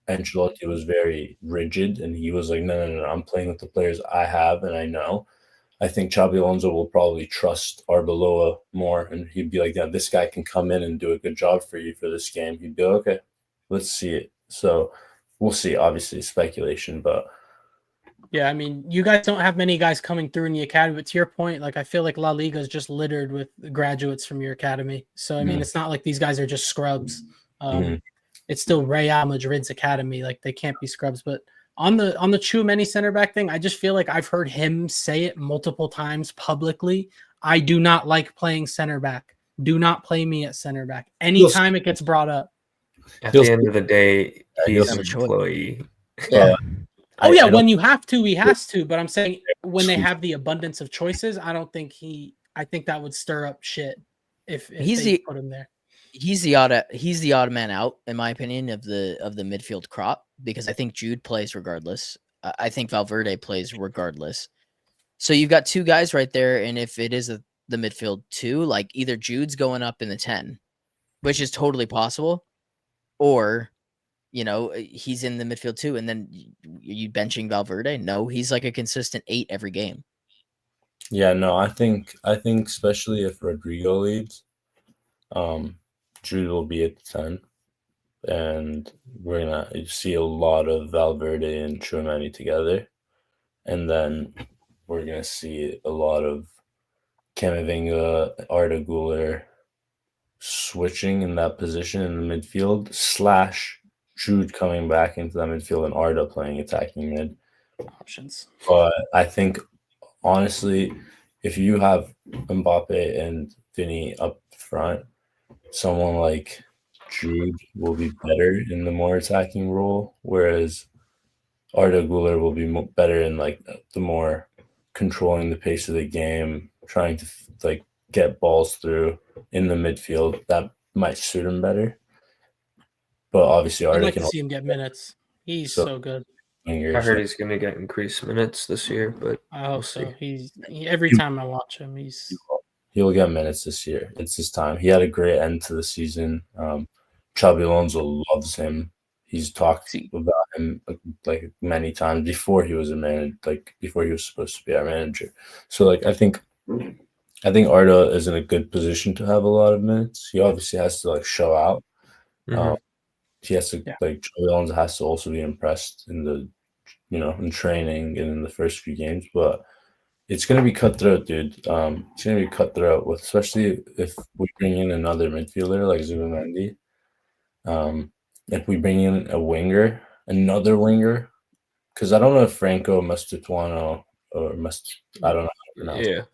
Ancelotti was very rigid and he was like, no, I'm playing with the players I have and I know. I think Xabi Alonso will probably trust Arbeloa more, and he'd be like, yeah, this guy can come in and do a good job for you for this game. He'd be like, okay, let's see it. So we'll see. Obviously, speculation, but yeah, I mean, you guys don't have many guys coming through in the academy, but to your point, like I feel like La Liga is just littered with graduates from your academy. So I mean, it's not like these guys are just scrubs. It's still Real Madrid's academy. Like they can't be scrubs. But on the Tchouameni center back thing, I just feel like I've heard him say it multiple times publicly. I do not like playing center back. Do not play me at center back. Anytime it gets brought up. At the end of the day, he's an employee. Yeah. When you have to, he has to. But I'm saying when they have the abundance of choices, I don't think I think that would stir up shit if they put him there. He's the odd man out, in my opinion, of the midfield crop, because I think Jude plays regardless. I think Valverde plays regardless. So you've got 2 guys right there, and if it is the midfield 2, like either Jude's going up in the 10, which is totally possible, or he's in the midfield 2, and then you benching Valverde. No, he's like a consistent 8 every game. Yeah, no, I think especially if Rodrigo leads, Jude will be at the 10, and we're gonna see a lot of Valverde and Tchouameni together, and then we're gonna see a lot of Camavinga, Arda Güler switching in that position in the midfield / Jude coming back into that midfield and Arda playing attacking mid options. But I think honestly, if you have Mbappe and Vinny up front, someone like Jude will be better in the more attacking role, whereas Arda Güler will be better in like the more controlling the pace of the game, trying to like get balls through in the midfield. That might suit him better. But obviously, I'd like to see him get minutes. He's so good. I heard he's going to get increased minutes this year, but I hope so. Every time I watch him, he'll get minutes this year. It's his time. He had a great end to the season. Xabi Alonso loves him. He's talked about him like many times before he was a manager, like before he was supposed to be our manager. So like I think Arda is in a good position to have a lot of minutes. He obviously has to like show out. He has to like Xabi Alonso has to also be impressed in the in training and in the first few games, but it's gonna be cutthroat, dude. It's gonna be cutthroat, especially if we bring in another midfielder like Zubimendi. If we bring in another winger, because I don't know if Franco Mastutuano or I don't know how to pronounce it,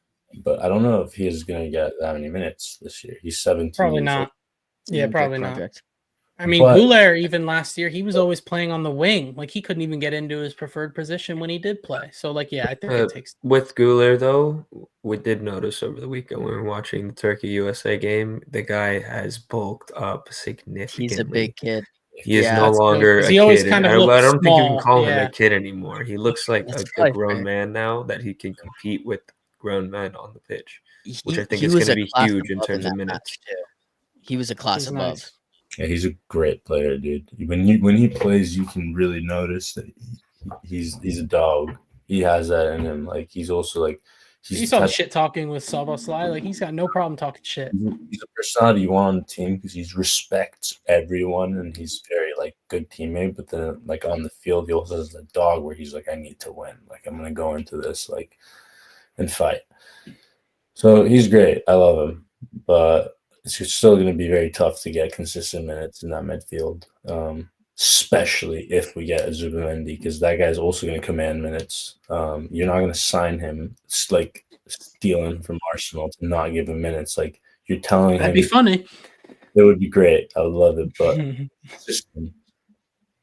but I don't know if he is gonna get that many minutes this year. He's 17. Probably not. Yeah, probably not. I mean, Güler, even last year, he was always playing on the wing. Like, he couldn't even get into his preferred position when he did play. So, like, yeah, I think it takes... With Güler, though, we did notice over the weekend when we were watching the Turkey-USA game, the guy has bulked up significantly. He's a big kid. He is no longer a kid. I don't think you can call him a kid anymore. He looks like a grown man now that he can compete with grown men on the pitch, which I think is going to be huge in terms of minutes. He was a class above. Nice. Yeah, he's a great player, dude. When he plays, you can really notice that he's a dog. He has that in him. Like he's also like you saw the shit talking with Szoboszlai. Like he's got no problem talking shit. He's a personality you want on the team because he respects everyone and he's very like good teammate. But then like on the field, he also has a dog where he's like, I need to win. Like I'm gonna go into this like and fight. So he's great. I love him, but it's still going to be very tough to get consistent minutes in that midfield, especially if we get a Zubimendi, because that guy's also going to command minutes. You're not going to sign him. It's like stealing from Arsenal to not give him minutes. Like you're telling That'd him be funny. it would be great. I would love it, but system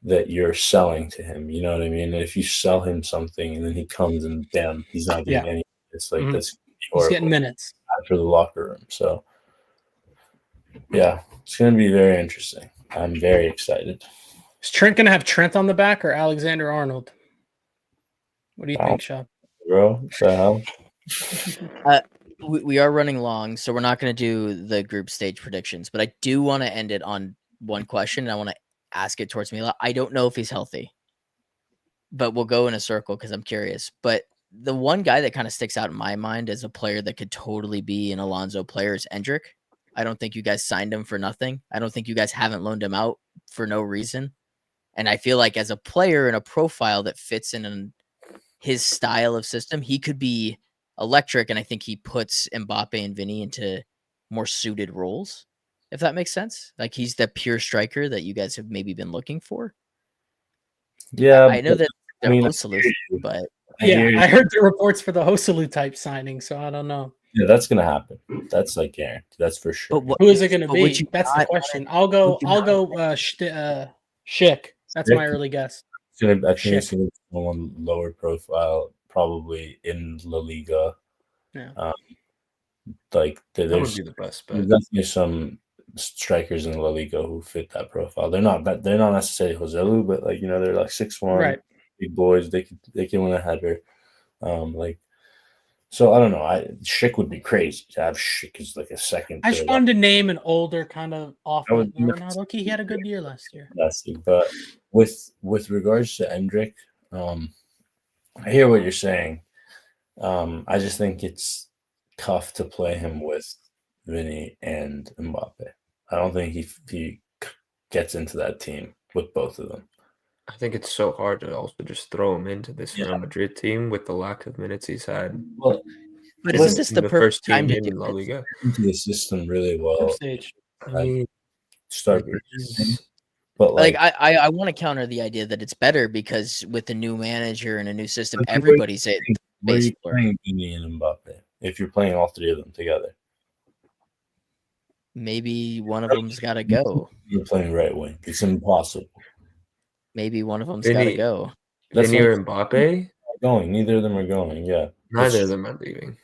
that you're selling to him, you know what I mean? And if you sell him something and then he comes and damn, he's not getting Yeah. any. It's like that's He's horrible getting minutes. for the locker room. So yeah, it's going to be very interesting. I'm very excited. Is Trent going to have Trent on the back or Alexander Arnold? What do you think, Sean? Bro, what the hell? We are running long, so we're not going to do the group stage predictions, but I do want to end it on one question, and I want to ask it towards Mila. I don't know if he's healthy, but we'll go in a circle because I'm curious. But the one guy that kind of sticks out in my mind as a player that could totally be an Alonso player is Endrick. I don't think you guys signed him for nothing. I don't think you guys haven't loaned him out for no reason. And I feel like as a player and a profile that fits in his style of system, he could be electric. And I think he puts Mbappe and Vinny into more suited roles, if that makes sense. Like he's the pure striker that you guys have maybe been looking for. Yeah, I know that they're I host solution, but I heard the reports for the Hoselu type signing, so I don't know. Yeah, that's gonna happen. That's like guaranteed. That's for sure. But Who is it going to but would be? you That's the not question. wanna- I'll go. would you I'll not- go. Schick. That's my Schick? early guess. I think it's Shit. gonna be someone lower profile, probably in La Liga. Yeah. Like That would there's be the best there's bet. definitely some strikers in La Liga who fit that profile. They're not necessarily Joselu, but like they're like 6'1", Right. big boys. They can win a header. So I don't know. Schick would be crazy to have Schick as like a second. I just third wanted to name an older kind of off. That would be No, nice. Loki, he had a good year last year. But with regards to Endrick, I hear what you're saying. I just think it's tough to play him with Vinny and Mbappe. I don't think he gets into that team with both of them. I think it's so hard to also just throw him into this Real Madrid team with the lack of minutes he's had. Well, But isn't this the perfect first time team to do in La it? Liga? into the system really well. Group stage. I mean, Start it producing, is- but Like I want to counter the idea that it's better because with the new manager and a new system, But everybody's at where are base you floor. playing Vinny and Mbappe if you're playing all three of them together? Maybe one of them's got to go. You're playing right wing. It's impossible. Maybe one of them's got to Vinny, go. That's Vinny not or Mbappe? going. Neither of them are going. Yeah, Neither of them are leaving.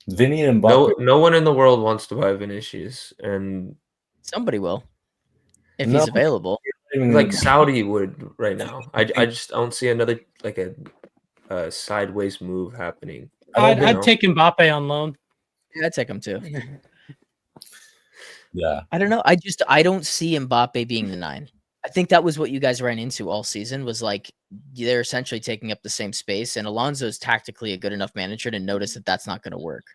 Vinny and Mbappe. No one in the world wants to buy Vinicius, and Somebody will if No. he's available. like Saudi would right now. I just don't see another like a sideways move happening. I'd take Mbappe on loan. Yeah, I'd take him too. Yeah, I don't know. I don't see Mbappe being the 9. I think that was what you guys ran into all season was like they're essentially taking up the same space, and Alonso's tactically a good enough manager to notice that that's not going to work.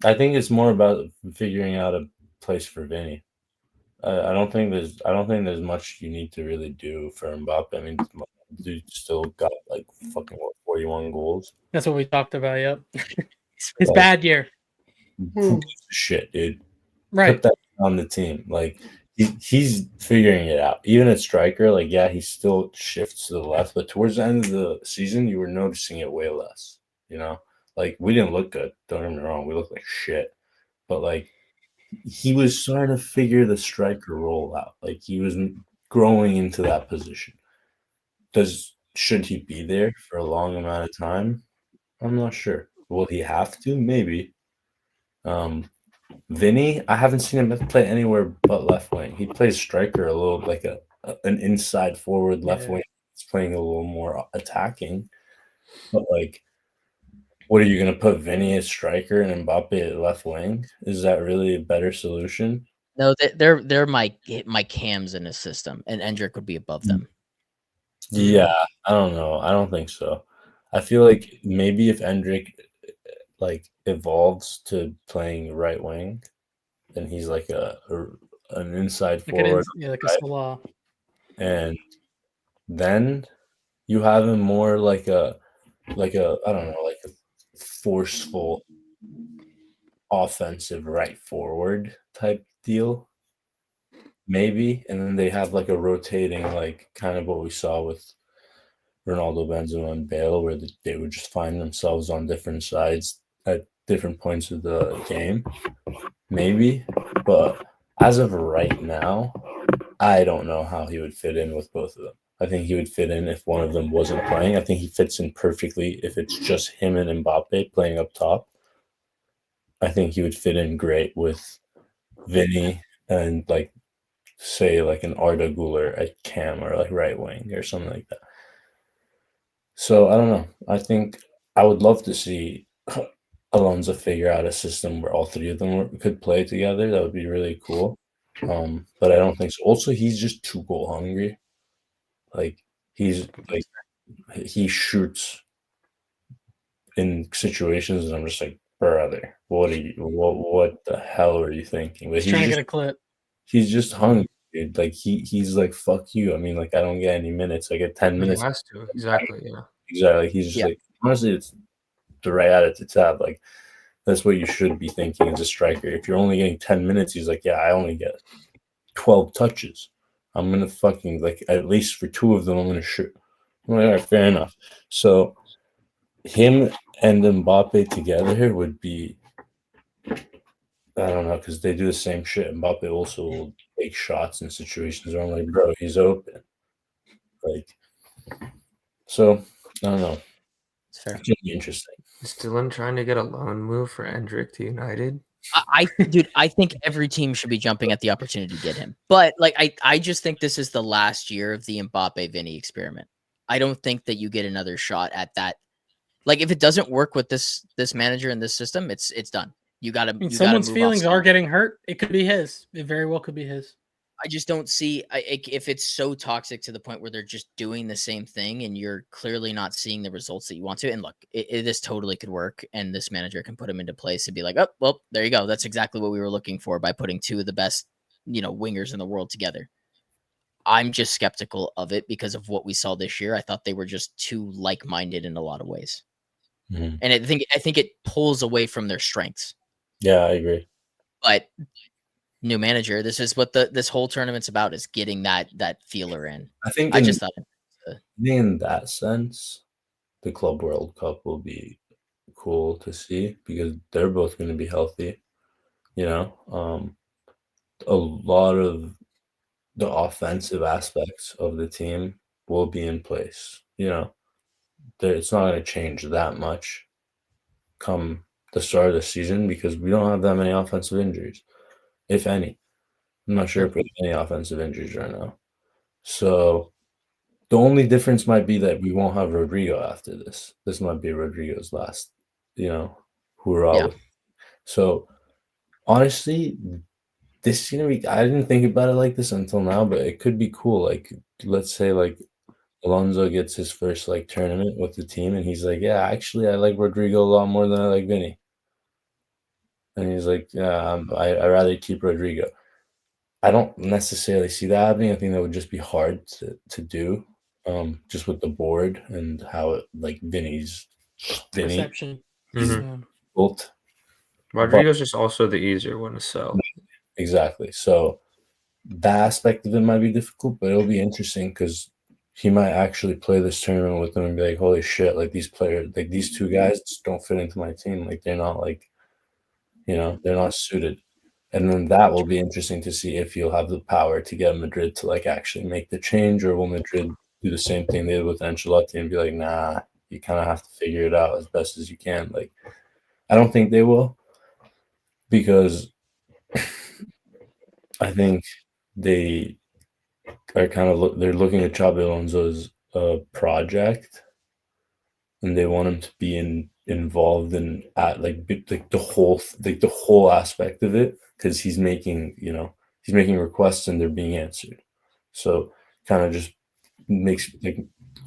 I think it's more about figuring out a place for Vinny. I don't think there's much you need to really do for Mbappe. I mean, dude still got like fucking 41 goals. That's what we talked about. Yep. His bad year. Who gives a shit, dude? Right. Put that on the team. Like he's figuring it out. Even at striker, like he still shifts to the left, but towards the end of the season, you were noticing it way less. Like we didn't look good. Don't get me wrong, we looked like shit. But like he was starting to figure the striker role out. Like he was growing into that position. Should he be there for a long amount of time? I'm not sure. Will he have to? Maybe. Vinny, I haven't seen him play anywhere but left wing. He plays striker a little like an inside forward left wing. He's playing a little more attacking. But like, what are you going to put Vinny as striker and Mbappe at left wing? Is that really a better solution? No, they're my cams in his system, and Endrick would be above them. Yeah, I don't know. I don't think so. I feel like maybe if Endrick like evolves to playing right wing, then he's like an inside forward, like a Salah. and then you have him more like a I don't know, like a forceful offensive right forward type deal, maybe. And then they have like a rotating, like kind of what we saw with Ronaldo, Benzema, and Bale, where they would just find themselves on different sides at different points of the game, maybe. But as of right now, I don't know how he would fit in with both of them. I think he would fit in if one of them wasn't playing. I think he fits in perfectly if it's just him and Mbappe playing up top. I think he would fit in great with Vinny and like say like an Arda Güler at cam or like right wing or something like that. So I don't know. I think I would love to see Alonso figure out a system where all three of them could play together. That would be really cool. But I don't think so. Also, he's just too goal hungry. Like he's like he shoots in situations, and I'm just like, brother, what the hell are you thinking? But He's trying to get a clip. he's just hungry, dude. Like he's like, fuck you. I mean, like I don't get any minutes. I get 10 He minutes. has to. Exactly. Yeah. Exactly. He's just like, honestly, it's the right attitude to have. Like that's what you should be thinking as a striker. If you're only getting 10 minutes, he's like, yeah, I only get 12 touches. I'm gonna fucking like at least for 2 of them, I'm gonna shoot. I'm like, all right, fair enough. So him and Mbappe together would be, I don't know, because they do the same shit. Mbappe also will take shots in situations where I'm like, bro, he's open. Like, so I don't know. It's fair. It's gonna be interesting. Is Dylan trying to get a loan move for Endrick to United? Dude, I think every team should be jumping at the opportunity to get him. But like, I just think this is the last year of the Mbappe Vinny experiment. I don't think that you get another shot at that. Like, if it doesn't work with this manager and this system, it's done. You got to. Someone's feelings are getting hurt. It could be his. It very well could be his. I just don't see if it's so toxic to the point where they're just doing the same thing and you're clearly not seeing the results that you want to. And look, this totally could work, and this manager can put him into place and be like, oh, well, there you go. That's exactly what we were looking for by putting 2 of the best, wingers in the world together. I'm just skeptical of it because of what we saw this year. I thought they were just too like-minded in a lot of ways. Mm-hmm. And I think it pulls away from their strengths. Yeah, I agree. But new manager, this is what this whole tournament's about, is getting that feeler in. I just thought in that sense, the Club World Cup will be cool to see because they're both going to be healthy. A lot of the offensive aspects of the team will be in place. It's not going to change that much come the start of the season because we don't have that many offensive injuries, if any. I'm not sure if we have any offensive injuries right now. So the only difference might be that we won't have Rodrigo after this. This might be Rodrigo's last, hoorah. Yeah. So honestly, this is gonna be. I didn't think about it like this until now, but it could be cool. Like, let's say like Alonso gets his first like tournament with the team, and he's like, "Yeah, actually, I like Rodrigo a lot more than I like Vinny." And he's like, "Yeah, I rather keep Rodrigo." I don't necessarily see that happening. I think that would just be hard to do, just with the board and how it like Vinny's perception. built. Rodrigo's just also the easier one to sell. Exactly. So that aspect of it might be difficult, but it'll be interesting because he might actually play this tournament with them and be like, holy shit, like these players, like these 2 guys just don't fit into my team. Like they're not like, they're not suited. And then that will be interesting to see if he'll have the power to get Madrid to like actually make the change, or will Madrid do the same thing they did with Ancelotti and be like, nah, you kind of have to figure it out as best as you can. Like, I don't think they will, because I think they are kind of they're looking at Xabi Alonso's project, and they want him to be involved in the whole aspect of it, because he's making requests and they're being answered. So kind of just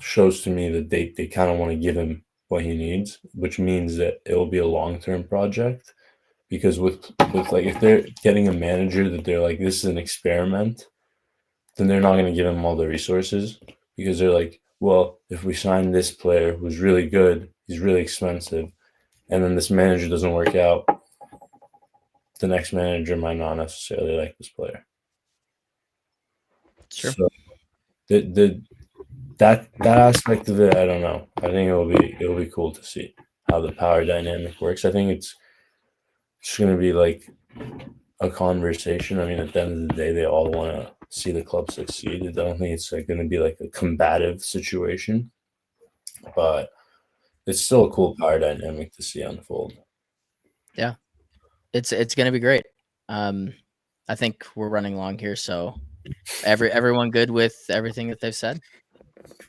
shows to me that they kind of want to give him what he needs, which means that it will be a long-term project. Because with like, if they're getting a manager that they're like, this is an experiment, then they're not going to give him all the resources, because they're like, well, if we sign this player who's really good, he's really expensive, and then this manager doesn't work out, the next manager might not necessarily like this player. Sure. So that aspect of it, I don't know. I think it'll be cool to see how the power dynamic works. I think it's just gonna be like a conversation. I mean, at the end of the day, they all want to see the club succeed. I don't think it's like gonna be like a combative situation, but it's still a cool power dynamic to see unfold. Yeah, it's gonna be great. I think we're running long here, so everyone good with everything that they've said.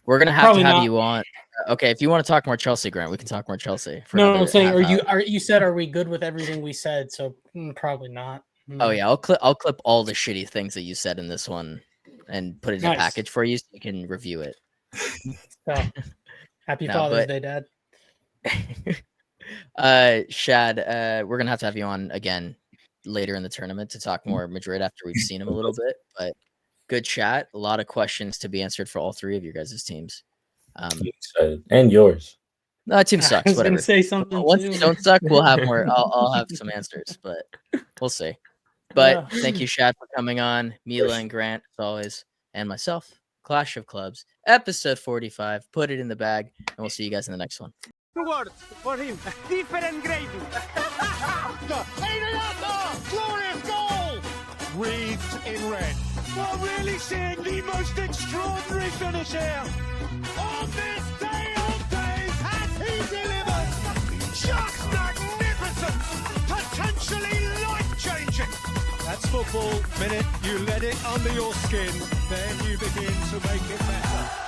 We're gonna have Probably to have not. you on. Okay, if you want to talk more Chelsea, Grant, we can talk more Chelsea. For No, another I'm saying, half hour. you said, are we good with everything we said? So probably not. Oh yeah, I'll clip all the shitty things that you said in this one and put it in a Nice. package for you so you can review it. So, happy No, Father's but- Day, Dad. Shad, we're gonna have to have you on again later in the tournament to talk more Madrid after we've seen him a little bit. But good chat. A lot of questions to be answered for all three of your guys' teams. I'm excited. And yours. No, that team I sucks. was Whatever. gonna say something Once too. you don't suck, we'll have more. I'll have some answers, but we'll see. But thank you, Shad, for coming on. Mila and Grant, as always, and myself. Clash of Clubs, episode 45. Put it in the bag, and we'll see you guys in the next one. Words for him. Different grading. Glorious goal. Wreathed in red. We're really seeing the most extraordinary finish here. On this day of days, has he delivered? Just magnificent. Potentially life-changing. That's football. Minute you let it under your skin, then you begin to make it better.